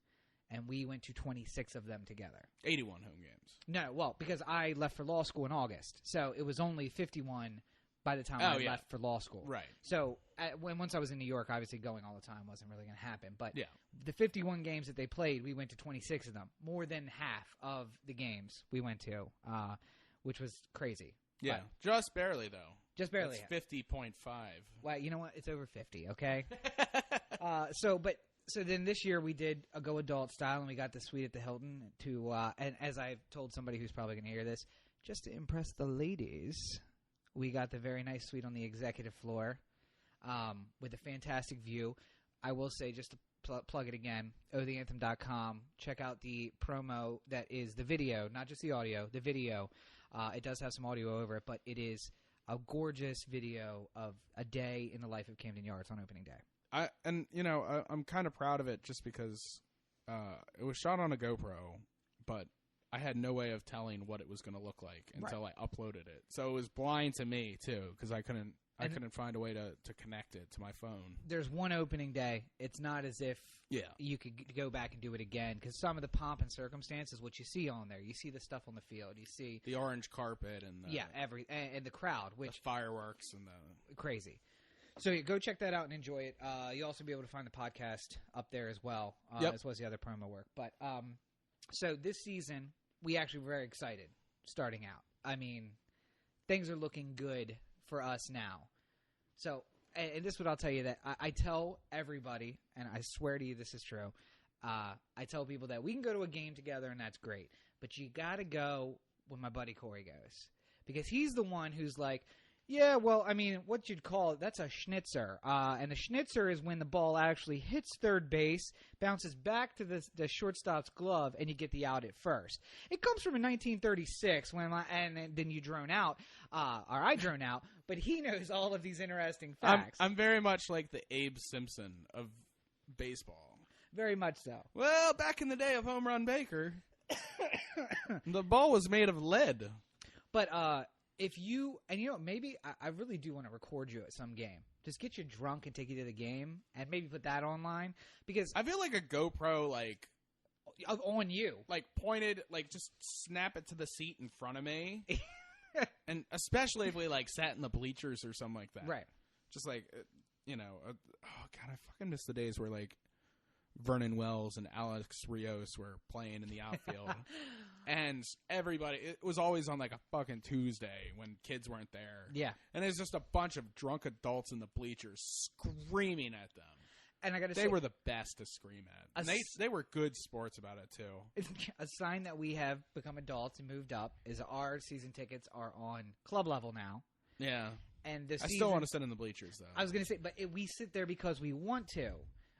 And we went to 26 of them together. 81 home games. No, well, because I left for law school in August. So it was only 51 by the time I left for law school. Right. So once I was in New York, obviously going all the time wasn't really going to happen. But the 51 games that they played, we went to 26 of them. More than half of the games we went to, which was crazy. Yeah, but just barely, though. Just barely. That's 50.5. Well, you know what? It's over 50, okay? So then this year we did a go adult style, and we got the suite at the Hilton to, and as I've told somebody who's probably going to hear this, just to impress the ladies, we got the very nice suite on the executive floor with a fantastic view. I will say, just to plug it again, theanthem.com. Check out the promo that is the video, not just the audio, the video. It does have some audio over it, but it is a gorgeous video of a day in the life of Camden Yards on opening day. I'm kind of proud of it just because it was shot on a GoPro, but I had no way of telling what it was going to look like until I uploaded it. So it was blind to me too, because I couldn't find a way to connect it to my phone. There's one opening day. It's not as if you could go back and do it again, because some of the pomp and circumstances, what you see on there, you see the stuff on the field, you see the orange carpet and and the crowd, which the fireworks and the crazy. So go check that out and enjoy it. You'll also be able to find the podcast up there as well, as well as the other promo work. But so this season, we actually were very excited starting out. I mean, things are looking good for us now. So, and this is what I'll tell you, that I tell everybody, and I swear to you this is true, I tell people that we can go to a game together and that's great, but you got to go when my buddy Cory goes. Because he's the one who's like, yeah, well, I mean, what you'd call it, that's a schnitzer. And a schnitzer is when the ball actually hits third base, bounces back to the shortstop's glove, and you get the out at first. It comes from 1936, and then you drone out, or I drone out, but he knows all of these interesting facts. I'm very much like the Abe Simpson of baseball. Very much so. Well, back in the day of Home Run Baker, the ball was made of lead. But, if you, and maybe I really do want to record you at some game. Just get you drunk and take you to the game and maybe put that online, because I feel like a GoPro, like, on you, like pointed, like just snap it to the seat in front of me. And especially if we like sat in the bleachers or something like that. Right. Just like, oh God, I fucking miss the days where like Vernon Wells and Alex Rios were playing in the outfield. And everybody, it was always on like a fucking Tuesday when kids weren't there. Yeah. And there's just a bunch of drunk adults in the bleachers screaming at them. And I got to say, they were the best to scream at. And they were good sports about it too. A sign that we have become adults and moved up is our season tickets are on club level now. Yeah. And I still want to sit in the bleachers though. I was going to say, but we sit there because we want to.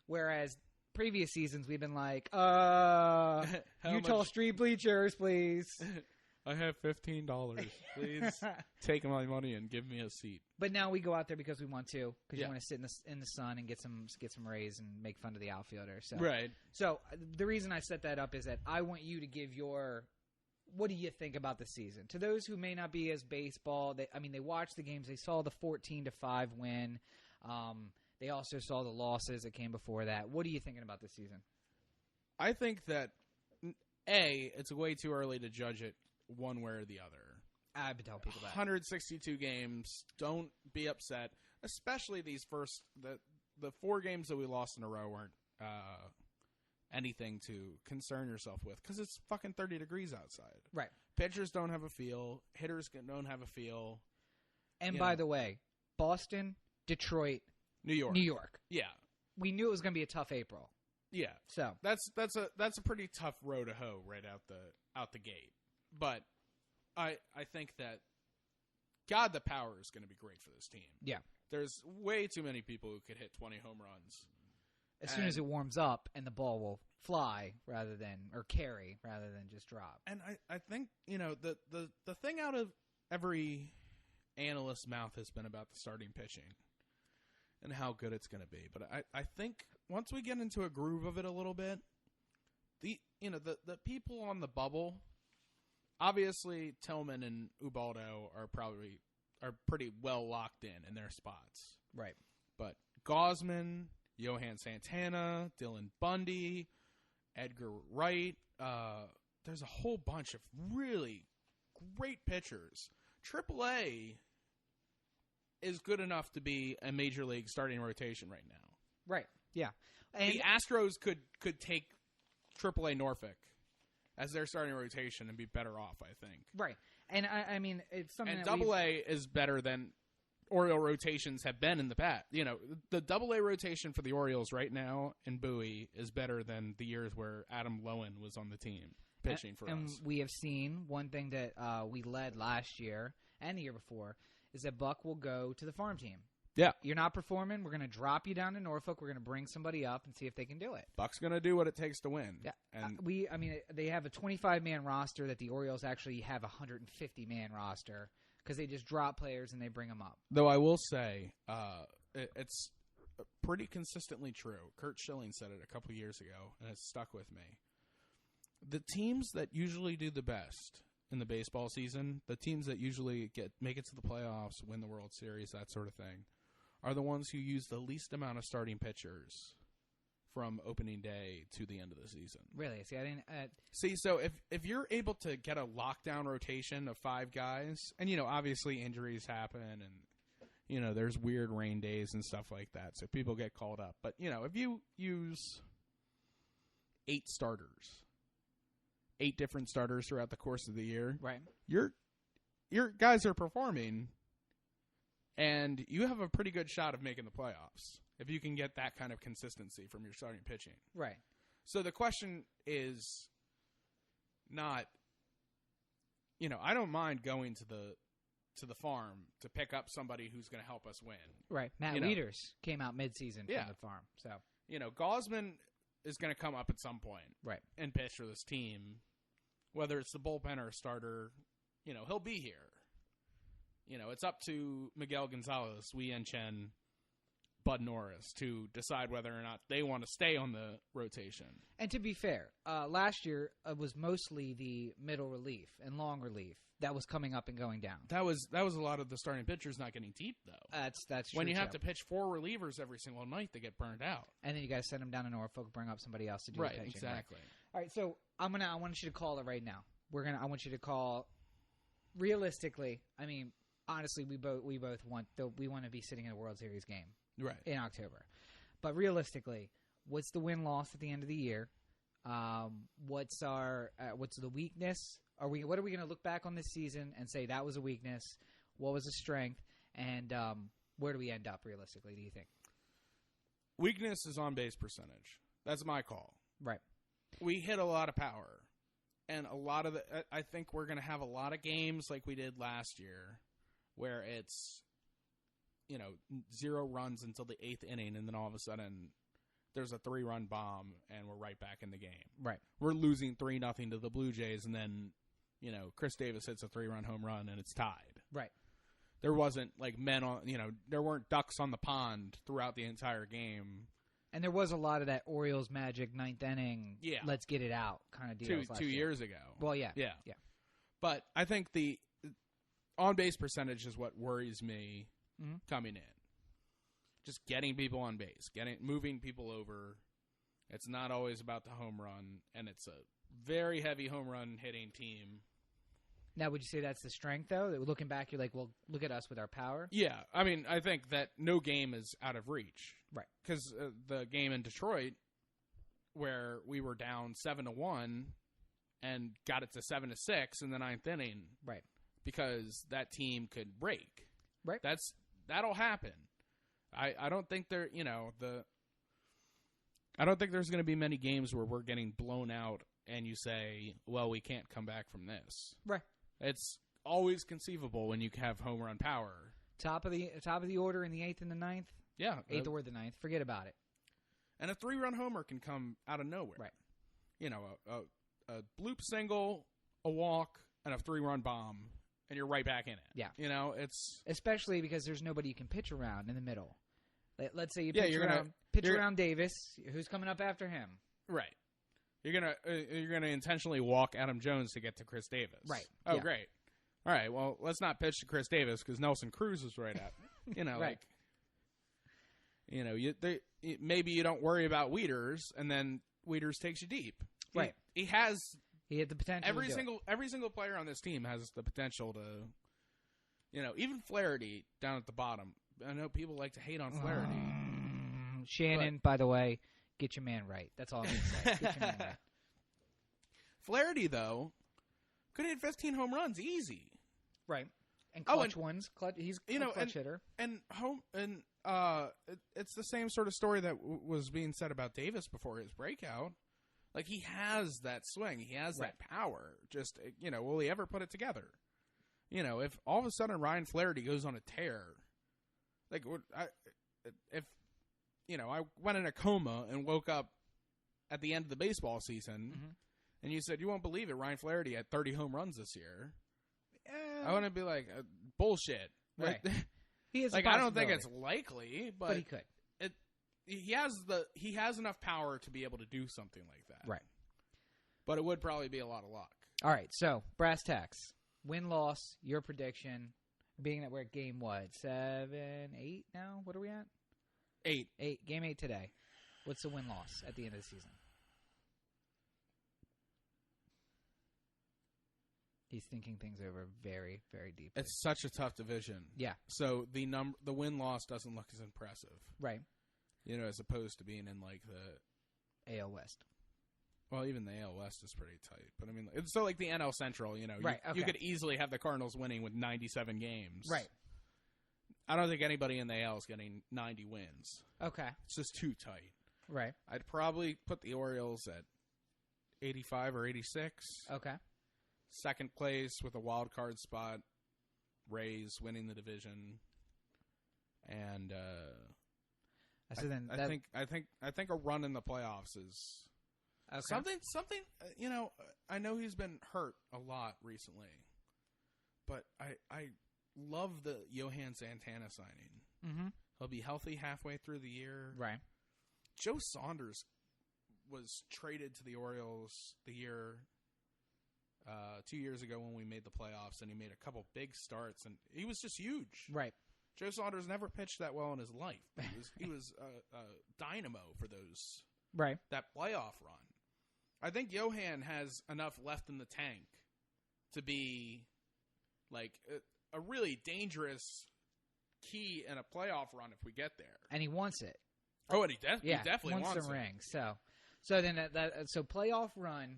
Whereas previous seasons, we've been like, Utah Street bleachers, please. I have $15. Please take my money and give me a seat. But now we go out there because we want to, because you want to sit in the sun and get some rays and make fun of the outfielder. So. Right. So the reason I set that up is that I want you to give your, what do you think about the season? To those who may not be as baseball, they watched the games, they saw the 14-5 win. They also saw the losses that came before that. What are you thinking about this season? I think that, it's way too early to judge it one way or the other. I've been telling people that. 162 games. Don't be upset. Especially these first, the 4 games that we lost in a row weren't anything to concern yourself with, because it's fucking 30 degrees outside. Right. Pitchers don't have a feel. Hitters don't have a feel. And by the way, Boston, Detroit, New York. Yeah. We knew it was going to be a tough April. Yeah. So that's a pretty tough row to hoe right out the gate. But I think that the power is going to be great for this team. Yeah. There's way too many people who could hit 20 home runs. As soon as it warms up, and the ball will fly carry rather than just drop. And I think, the thing out of every analyst's mouth has been about the starting pitching and how good it's going to be. But I think once we get into a groove of it a little bit, the people on the bubble, obviously Tillman and Ubaldo are pretty well locked in their spots. Right. But Gausman, Johan Santana, Dylan Bundy, Edgar Wright, there's a whole bunch of really great pitchers. AAA is good enough to be a major league starting rotation right now. Right. Yeah. And the Astros could take AAA Norfolk as their starting rotation and be better off, I think. Right. And I mean, it's something. And AA is better than Oriole rotations have been in the past. You know, the Double-A rotation for the Orioles right now in Bowie is better than the years where Adam Lowen was on the team pitching for us. And we have seen one thing that we led last year and the year before is that Buck will go to the farm team. Yeah. You're not performing. We're going to drop you down to Norfolk. We're going to bring somebody up and see if they can do it. Buck's going to do what it takes to win. Yeah. And they have a 25-man roster that the Orioles actually have a 150-man roster because they just drop players and they bring them up. Though I will say, it's pretty consistently true. Curt Schilling said it a couple years ago, and it's stuck with me. The teams that usually do the best in the baseball season, the teams that usually make it to the playoffs, win the World Series, that sort of thing, are the ones who use the least amount of starting pitchers from opening day to the end of the season. Really? See, I didn't. See, so if you're able to get a lockdown rotation of 5 guys, and obviously injuries happen, and there's weird rain days and stuff like that, so people get called up. But if you use 8 starters, 8 different starters throughout the course of the year, right? Your guys are performing. And you have a pretty good shot of making the playoffs if you can get that kind of consistency from your starting pitching. Right. So the question is not, I don't mind going to the farm to pick up somebody who's going to help us win. Right. Matt Wieters came out midseason from the farm. So Gausman is going to come up at some point, right, and pitch for this team, whether it's the bullpen or a starter. He'll be here. It's up to Miguel Gonzalez, Wei Chen, Bud Norris to decide whether or not they want to stay on the rotation. And to be fair, last year was mostly the middle relief and long relief that was coming up and going down. That was a lot of the starting pitchers not getting deep, though. That's true. When you have to pitch 4 relievers every single night, they get burned out. And then you got to send them down to Norfolk, bring up somebody else to do the pitching. Exactly. Right. All right, so I want you to call it right now. I want you to call realistically. I mean, honestly, we both want to be sitting in a World Series game in October. But realistically, what's the win-loss at the end of the year? What's the weakness? What are we going to look back on this season and say that was a weakness? What was a strength? And where do we end up realistically, do you think? Weakness is on-base percentage. That's my call. Right. We hit a lot of power. And I think we're going to have a lot of games like we did last year, where it's, 0 runs until the 8th inning, and then all of a sudden there's a 3-run bomb, and we're right back in the game. Right. We're losing 3-0 to the Blue Jays, and then, Chris Davis hits a 3-run home run, and it's tied. Right. There wasn't, there weren't ducks on the pond throughout the entire game. And there was a lot of that Orioles magic 9th inning, let's get it out kind of deal. 2 years ago. Well, yeah. But I think the on-base percentage is what worries me coming in. Just getting people on base, moving people over. It's not always about the home run, and it's a very heavy home run hitting team. Now, would you say that's the strength, though? That looking back, you're like, well, look at us with our power? Yeah. I mean, I think that no game is out of reach. Right. Because the game in Detroit, where we were down 7-1 and got it to 7-6 in the 9th inning. Right. Because that team could break. Right. That'll happen. I don't think I don't think there's going to be many games where we're getting blown out and you say, well, we can't come back from this. Right. It's always conceivable when you have home run power. Top of the order in the 8th and the 9th? Yeah. 8th or the 9th. Forget about it. And a 3-run homer can come out of nowhere. Right. A bloop single, a walk, and a 3-run bomb, and you're right back in it. Yeah. It's... Especially because there's nobody you can pitch around in the middle. Let's say you pitch around Davis. Who's coming up after him? Right. You're gonna intentionally walk Adam Jones to get to Chris Davis. Right. Oh, yeah. Great. All right. Well, let's not pitch to Chris Davis because Nelson Cruz is right at. Right. Maybe you don't worry about Wieters, and then Wieters takes you deep. Right. He had the potential. Every single player on this team has the potential to. Even Flaherty down at the bottom. I know people like to hate on Flaherty. Shannon, by the way, get your man right. That's all I'm going to say. Get your man right. Flaherty, though, could hit 15 home runs easy. Right. And clutch ones. He's a clutch hitter. And it's the same sort of story that was being said about Davis before his breakout. Like, he has that swing. He has that power. Just, will he ever put it together? If all of a sudden Ryan Flaherty goes on a tear, like, if I went in a coma and woke up at the end of the baseball season, and you said, you won't believe it, Ryan Flaherty had 30 home runs this year. I wouldn't be like, bullshit. Right. He is like, I don't think it's likely, but he could. He has enough power to be able to do something like that. Right. But it would probably be a lot of luck. All right, so brass tacks. Win-loss, your prediction, being that we're at game what? 7, 8 now? What are we at? 8. Game 8 today. What's the win-loss at the end of the season? He's thinking things over very, very deeply. It's such a tough division. Yeah. So the win-loss doesn't look as impressive. Right. As opposed to being in, like, the AL West. Well, even the AL West is pretty tight. But, I mean, it's so like the NL Central, Right, you could easily have the Cardinals winning with 97 games. Right. I don't think anybody in the AL is getting 90 wins. Okay. It's just too tight. Right. I'd probably put the Orioles at 85 or 86. Okay. Second place with a wild card spot. Rays winning the division. And so then I think a run in the playoffs is something. I know he's been hurt a lot recently, but I love the Johan Santana signing. Mm-hmm. He'll be healthy halfway through the year. Right. Joe Saunders was traded to the Orioles the year 2 years ago when we made the playoffs, and he made a couple big starts, and he was just huge. Right. Joe Saunders never pitched that well in his life. He was a dynamo for that playoff run. I think Johan has enough left in the tank to be like a really dangerous key in a playoff run if we get there. And he wants it. Oh, and he definitely wants the it. ring. So then so playoff run,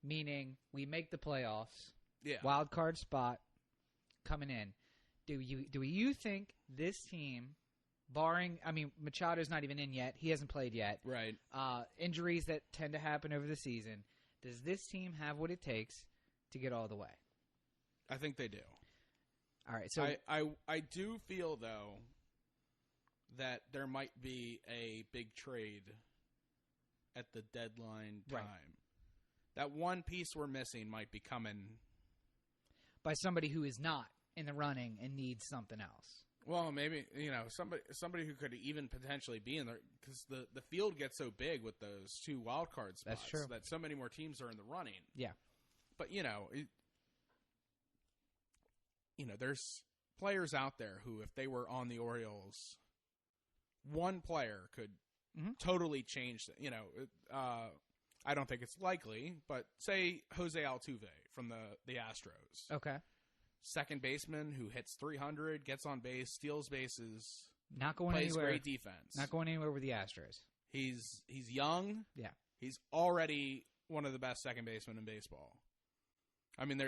meaning we make the playoffs. Yeah. Wild card spot coming in. Do you think this team, barring, Machado's not even in yet. He hasn't played yet. Right. Injuries that tend to happen over the season. Does this team have what it takes to get all the way? I think they do. All right. So I do feel, though, that there might be a big trade at the deadline time. Right. That one piece we're missing might be coming by somebody who is not in the running and needs something else. Well, maybe, somebody who could even potentially be in there, because the field gets so big with those 2 wild card spots. That's true. That so many more teams are in the running. Yeah. But, there's players out there who, if they were on the Orioles, one player could totally change I don't think it's likely, but say Jose Altuve from the Astros. Okay. Second baseman who hits 300, gets on base, steals bases, not going plays anywhere. Great defense. Not going anywhere with the Astros. He's young. Yeah. He's already one of the best second basemen in baseball. I mean,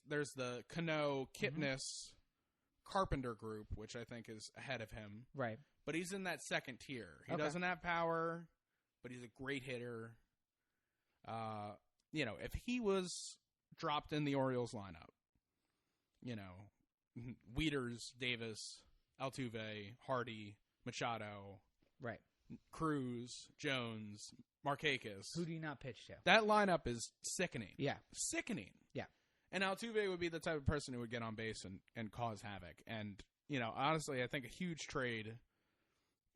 there's the Cano, Kitness, Carpenter group, which I think is ahead of him. Right. But he's in that second tier. He doesn't have power, but he's a great hitter. If he was dropped in the Orioles lineup, Wieters, Davis, Altuve, Hardy, Machado, right, Cruz, Jones, Markakis. Who do you not pitch to? That lineup is sickening. Yeah. Sickening. Yeah. And Altuve would be the type of person who would get on base and cause havoc. And, honestly, I think a huge trade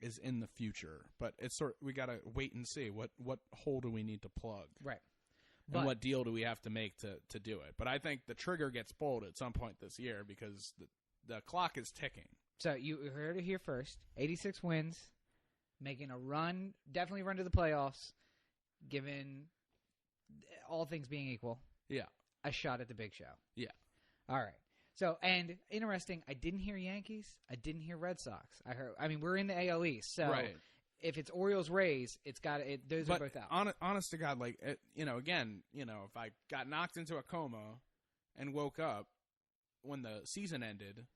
is in the future. But it's we got to wait and see. What hole do we need to plug? Right. And what deal do we have to make to do it? But I think the trigger gets pulled at some point this year because the clock is ticking. So you heard it here first. 86 wins, making a run, definitely run to the playoffs, given all things being equal. Yeah. A shot at the big show. Yeah. All right. So, and interesting, I didn't hear Yankees. I didn't hear Red Sox. We're in the AL East, so right. If it's Orioles-Rays, those are both out. Honest to God, if I got knocked into a coma and woke up, when the season ended,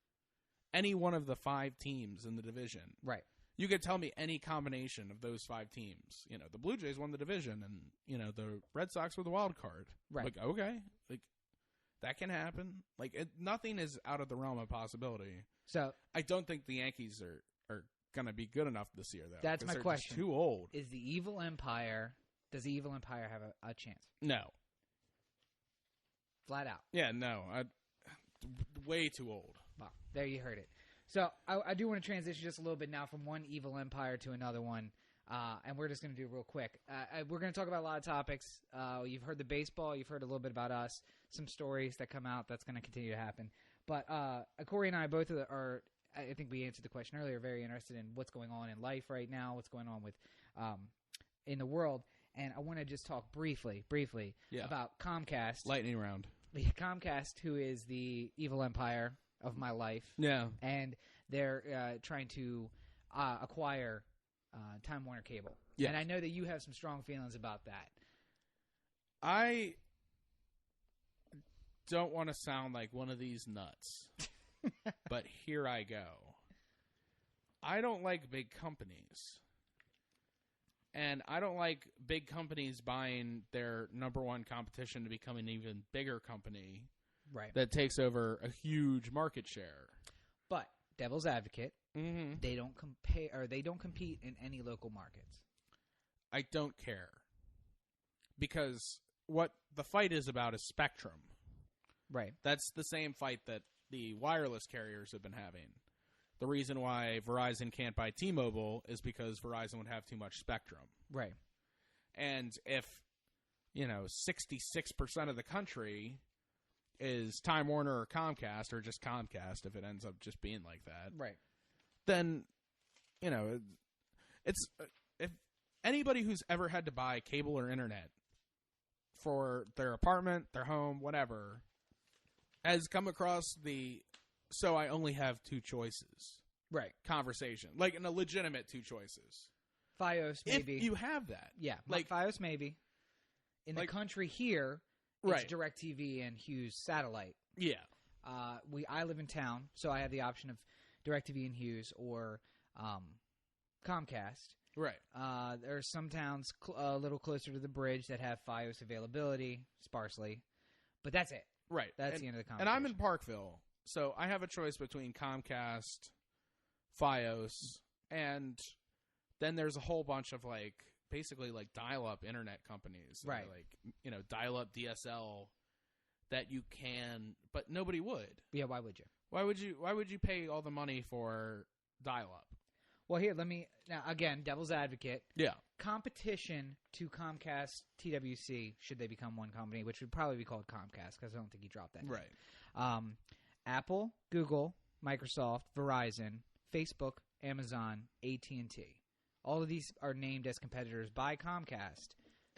any one of the 5 teams in the division. Right. You could tell me any combination of those 5 teams. You know, the Blue Jays won the division, and you know the Red Sox were the wild card. Right. Like, okay, like that can happen. Like, nothing is out of the realm of possibility. So I don't think the Yankees are going to be good enough this year, though. That's my question. Just too old. Is the Evil Empire? Does the Evil Empire have a chance? No. Flat out. Yeah, no. Way too old. Well, there you heard it. So I do want to transition just a little bit now from one evil empire to another one, and we're just going to do it real quick. We're going to talk about a lot of topics. You've heard the baseball. You've heard a little bit about us, some stories that come out. That's going to continue to happen. But Cory and I both are, I think we answered the question earlier, very interested in what's going on in life right now, what's going on with in the world. And I want to just talk briefly about Comcast. Lightning round. Comcast, who is the evil empire of my life. Yeah. And they're trying to acquire Time Warner Cable. Yeah. And I know that you have some strong feelings about that. I don't want to sound like one of these nuts, but here I go. I don't like big companies. And I don't like big companies buying their number one competition to become an even bigger company. Right. That takes over a huge market share. But devil's advocate, mm-hmm. they don't compete in any local markets. I don't care. Because what the fight is about is spectrum. Right. That's the same fight that the wireless carriers have been having. The reason why Verizon can't buy T-Mobile is because Verizon would have too much spectrum. Right. And if, 66% of the country is Time Warner or Comcast, or just Comcast if it ends up just being like that. Right. Then, it's if anybody who's ever had to buy cable or internet for their apartment, their home, whatever, has come across so I only have 2 choices. Right. Conversation. Like in a legitimate 2 choices. Fios, maybe. If you have that. Yeah. Like Fios, maybe. In the country here, right. It's DirecTV and Hughes Satellite. Yeah. I live in town, so I have the option of DirecTV and Hughes or Comcast. Right. There are some towns a little closer to the bridge that have Fios availability, sparsely. But that's it. Right. That's the end of the conversation. And I'm in Parkville, so I have a choice between Comcast, Fios, and then there's a whole bunch of basically dial-up internet companies. Right. Dial-up DSL that you can, but nobody would. Yeah, why would you? Why would you pay all the money for dial-up? Well, here, now, again, devil's advocate. Yeah. Competition to Comcast, TWC, should they become one company, which would probably be called Comcast, because I don't think he dropped that name. Right. Apple, Google, Microsoft, Verizon, Facebook, Amazon, AT&T. All of these are named as competitors by Comcast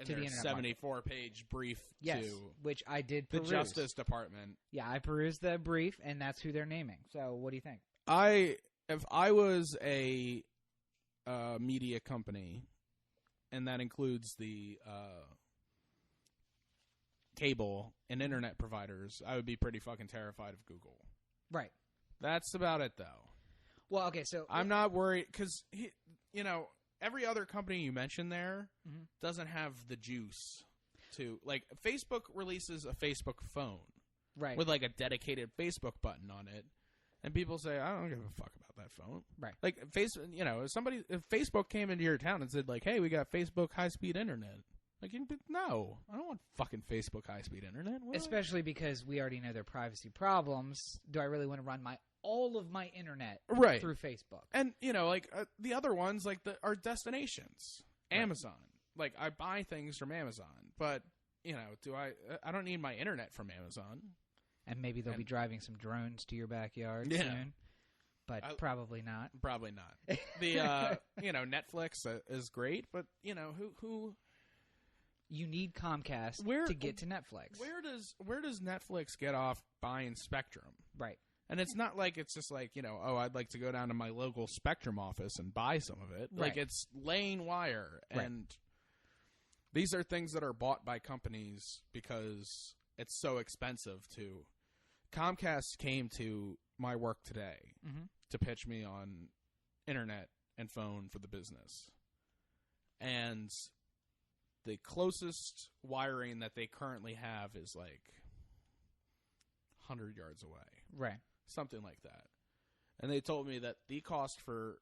to the internet 74-page brief to which I did peruse. The Justice Department. Yeah, I perused the brief, and that's who they're naming. So what do you think? If I was a media company, and that includes the cable and internet providers, I would be pretty fucking terrified of Google. Right. That's about it, though. Well, okay, so I'm not worried because every other company you mentioned there doesn't have the juice to Facebook releases a Facebook phone, right, with a dedicated Facebook button on it, and people say, I don't give a fuck about that phone, right? If Facebook came into your town and said hey, we got Facebook high-speed internet. No, I don't want fucking Facebook high-speed internet. Especially because we already know their privacy problems. Do I really want to run all of my internet through Facebook? And, the other ones, are destinations. Right. Amazon. I buy things from Amazon. But, I don't need my internet from Amazon. And maybe they'll be driving some drones to your backyard soon. But probably not. Probably not. The, Netflix is great, but, who... You need Comcast to get to Netflix. Where does Netflix get off buying Spectrum? Right. And it's not it's just I'd like to go down to my local Spectrum office and buy some of it. Right. It's laying wire. And these are things that are bought by companies because it's so expensive to Comcast came to my work today to pitch me on internet and phone for the business. And the closest wiring that they currently have is like 100 yards away. Right. Something like that. And they told me that the cost for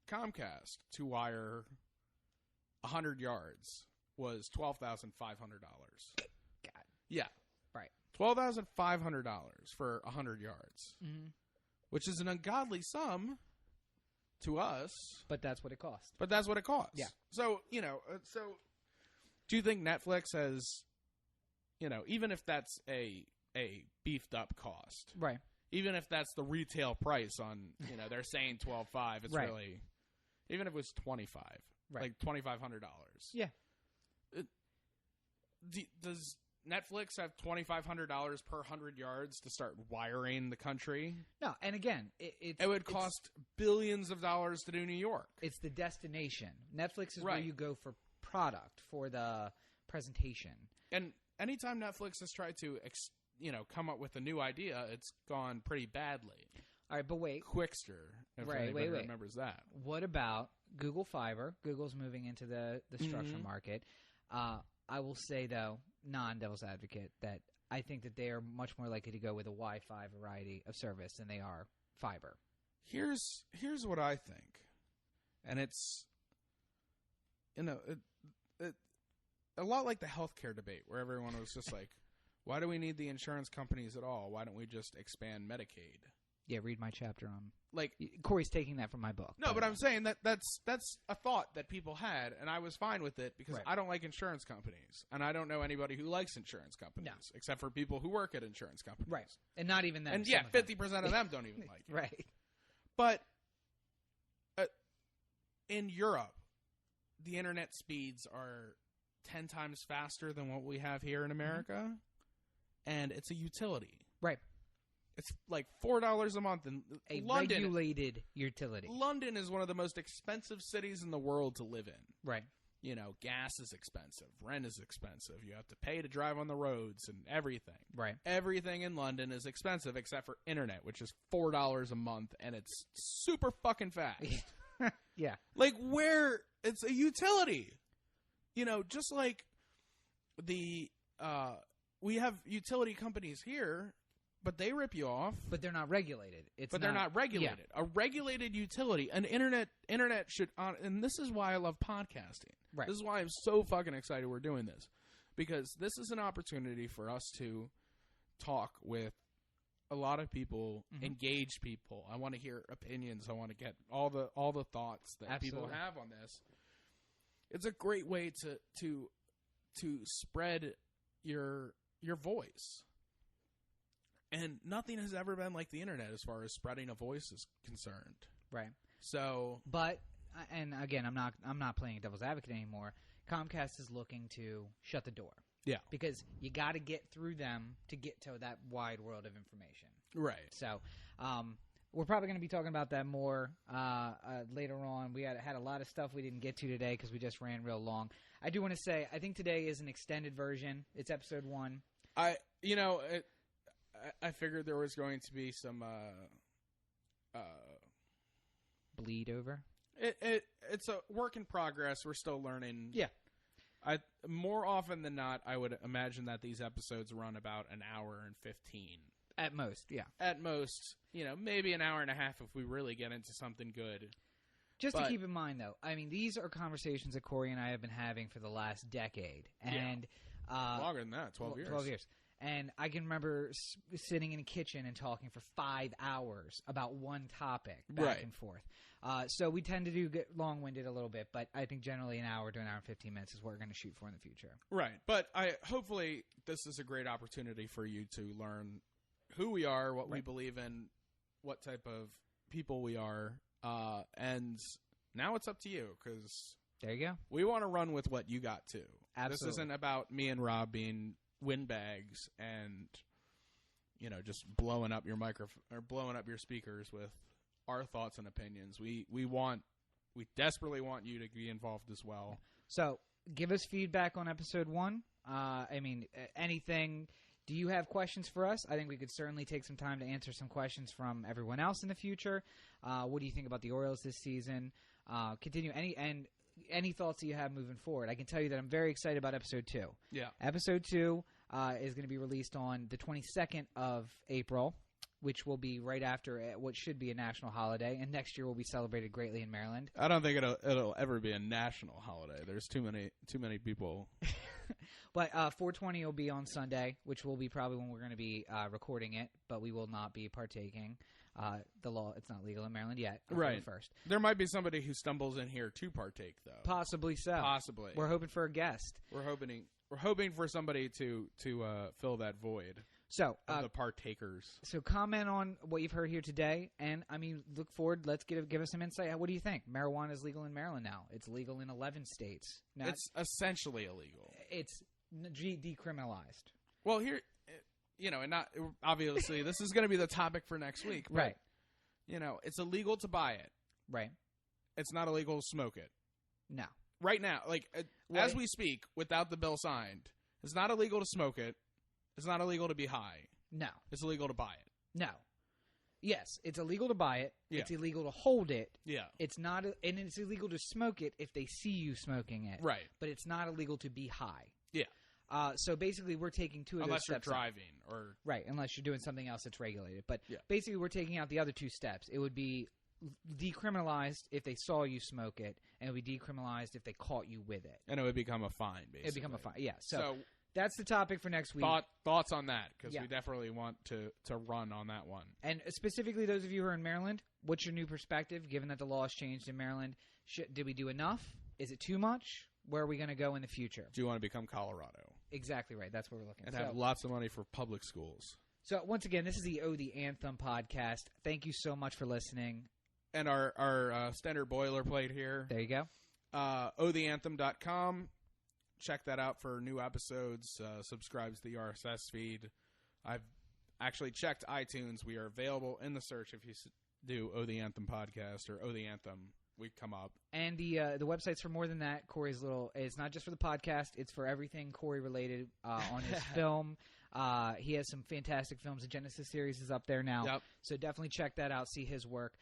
Comcast to wire 100 yards was $12,500. God. Yeah. Right. $12,500 for 100 yards, which is an ungodly sum to us. But that's what it costs. Yeah. So, do you think Netflix has, even if that's a beefed up cost, right? Even if that's the retail price on, they're saying $12,500, it's right. really, even if it was $25,000, right. like $2,500. Yeah. Does Netflix have $2,500 per 100 yards to start wiring the country? No, and again, it would cost billions of dollars to do New York. It's the destination. Netflix is right. where you go for product, for the presentation. And anytime Netflix has tried to, come up with a new idea, it's gone pretty badly. All right, but wait. Quickster, if anybody remembers that. What about Google Fiber? Google's moving into the structure market. I will say, though, non-devil's advocate, that I think that they are much more likely to go with a Wi-Fi variety of service than they are fiber. Here's what I think. And it's, a lot like the healthcare debate, where everyone was just like, why do we need the insurance companies at all? Why don't we just expand Medicaid? Yeah, read my chapter on. Like, Corey's taking that from my book. No, but I'm saying that's a thought that people had, and I was fine with it because right. I don't like insurance companies, and I don't know anybody who likes insurance companies, except for people who work at insurance companies. Right, and not even them. And 50% of them don't even like it. Right. But in Europe, the internet speeds are 10 times faster than what we have here in America, and it's a utility. Right. It's like $4 a month in London. Regulated utility. London is one of the most expensive cities in the world to live in. Right. Gas is expensive. Rent is expensive. You have to pay to drive on the roads and everything. Right. Everything in London is expensive except for internet, which is $4 a month, and it's super fucking fast. Yeah. Like, where it's a utility. Just like we have utility companies here, but they rip you off. But they're not regulated. They're not regulated. Yeah. A regulated utility, an internet should, and this is why I love podcasting. Right. This is why I'm so fucking excited we're doing this, because this is an opportunity for us to talk with a lot of people, engage people. I want to hear opinions. I want to get all the thoughts that people have on this. It's a great way to spread your voice. And nothing has ever been like the internet as far as spreading a voice is concerned. Right. So, but, and again, I'm not playing devil's advocate anymore. Comcast is looking to shut the door. Yeah. Because you got to get through them to get to that wide world of information. Right. So, we're probably going to be talking about that more later on. We had a lot of stuff we didn't get to today because we just ran real long. I do want to say, I think today is an extended version. It's episode 1. I figured there was going to be some bleed over. It's a work in progress. We're still learning. Yeah. More often than not, I would imagine that these episodes run about an hour and 15. At most, yeah. At most, maybe an hour and a half if we really get into something good. Just to keep in mind, though, I mean, these are conversations that Corey and I have been having for the last decade. And longer than that, 12 years. 12 years. And I can remember sitting in a kitchen and talking for 5 hours about one topic back and forth. So we tend to get long-winded a little bit, but I think generally an hour to an hour and 15 minutes is what we're going to shoot for in the future. Right. But hopefully this is a great opportunity for you to learn who we are, what we believe in, what type of people we are. And now it's up to you, because there you go. We want to run with what you got, too. Absolutely. This isn't about me and Rob being windbags and just blowing up your microphone or blowing up your speakers with our thoughts and opinions. We desperately want you to be involved as well. So give us feedback on episode 1. I mean, anything Do you have questions for us? I think we could certainly take some time to answer some questions from everyone else in the future. What do you think about the Orioles this season? Continue any thoughts that you have moving forward. I can tell you that I'm very excited about Episode 2. Yeah. Episode 2 is going to be released on the 22nd of April, which will be right after what should be a national holiday, and next year will be celebrated greatly in Maryland. I don't think it'll ever be a national holiday. There's too many people. But 420 will be on Sunday, which will be probably when we're going to be recording it, but we will not be partaking. The law, it's not legal in Maryland yet. Right. First. There might be somebody who stumbles in here to partake, though. Possibly so. Possibly. We're hoping for a guest. We're hoping for somebody to fill that void. So the partakers. So comment on what you've heard here today, and I mean, look forward. Let's give us some insight. What do you think? Marijuana is legal in Maryland now. It's legal in 11 states. Now, it's essentially illegal. It's decriminalized. Well, here, and not obviously this is going to be the topic for next week. But, right. It's illegal to buy it. Right. It's not illegal to smoke it. No. Right now, as we speak, without the bill signed, it's not illegal to smoke it. It's not illegal to be high. No. It's illegal to buy it. No. Yes, it's illegal to buy it. Yeah. It's illegal to hold it. Yeah. It's not, and it's illegal to smoke it if they see you smoking it. Right. But it's not illegal to be high. Yeah. So basically, we're taking two of those steps. Unless you're driving or right, unless you're doing something else that's regulated. But yeah. Basically, we're taking out the other two steps. It would be decriminalized if they saw you smoke it, and it would be decriminalized if they caught you with it. And it would become a fine, basically. It would become a fine, yeah. So that's the topic for next week. Thoughts on that? Because we definitely want to run on that one. And specifically those of you who are in Maryland, what's your new perspective, given that the law has changed in Maryland? Did we do enough? Is it too much? Where are we going to go in the future? Do you want to become Colorado? Exactly right. That's what we're looking at. And have lots of money for public schools. So once again, this is the the Anthem podcast. Thank you so much for listening. And our standard boilerplate here. There you go. theanthem.com. Check that out for new episodes. Subscribe to the RSS feed. I've actually checked iTunes. We are available in the search if you do the Anthem podcast or the Anthem. We come up. And the website's for more than that. Cory's it's not just for the podcast. It's for everything Cory related on his film. He has some fantastic films. The Genesis series is up there now. Yep. So definitely check that out. See his work.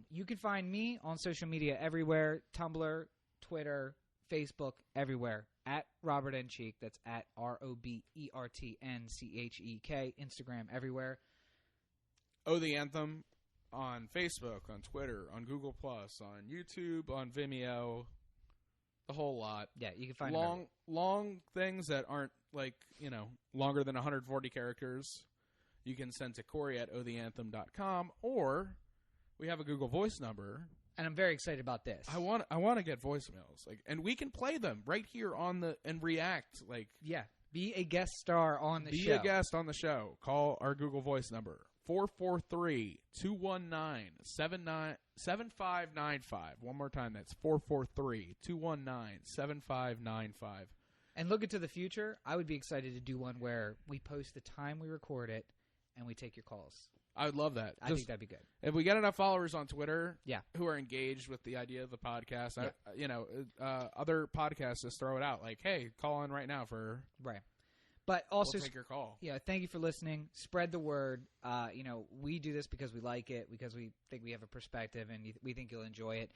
You can find me on social media everywhere. Tumblr, Twitter, Facebook, everywhere. At Robert N. Cheek. That's at RobertNchek. Instagram, everywhere. The Anthem. On Facebook, on Twitter, on Google+, on YouTube, on Vimeo, the whole lot. Yeah, you can find long things that aren't longer than 140 characters. You can send to Cory at theanthem.com, or we have a Google Voice number. And I'm very excited about this. I want to get voicemails, and we can play them right here and react. Yeah, be a guest star on the show. Be a guest on the show. Call our Google Voice number. 443-219-7595. One more time, that's 443-219-7595. And look into the future. I would be excited to do one where we post the time we record it and we take your calls. I would love that. I think that'd be good. If we get enough followers on Twitter who are engaged with the idea of the podcast, other podcasts just throw it out like, hey, call in right now for... Right. But also, we'll take your call. Yeah, thank you for listening. Spread the word. We do this because we like it, because we think we have a perspective, and we think you'll enjoy it.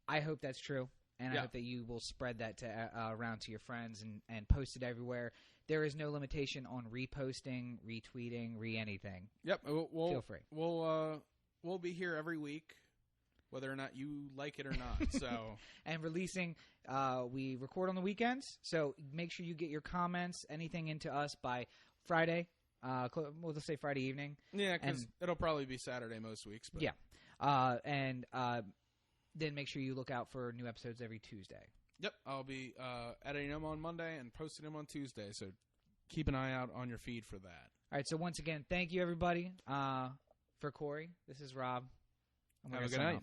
I hope that's true, and I hope that you will spread that around to your friends and post it everywhere. There is no limitation on reposting, retweeting, anything. Yep. Feel free. We'll be here every week, whether or not you like it or not. So and releasing, we record on the weekends, so make sure you get your comments, anything into us by Friday. We'll just say Friday evening. Yeah, because it'll probably be Saturday most weeks. But. Yeah, and then make sure you look out for new episodes every Tuesday. Yep, I'll be editing them on Monday and posting them on Tuesday, so keep an eye out on your feed for that. All right, so once again, thank you, everybody. For Cory, this is Rob. Have a good night.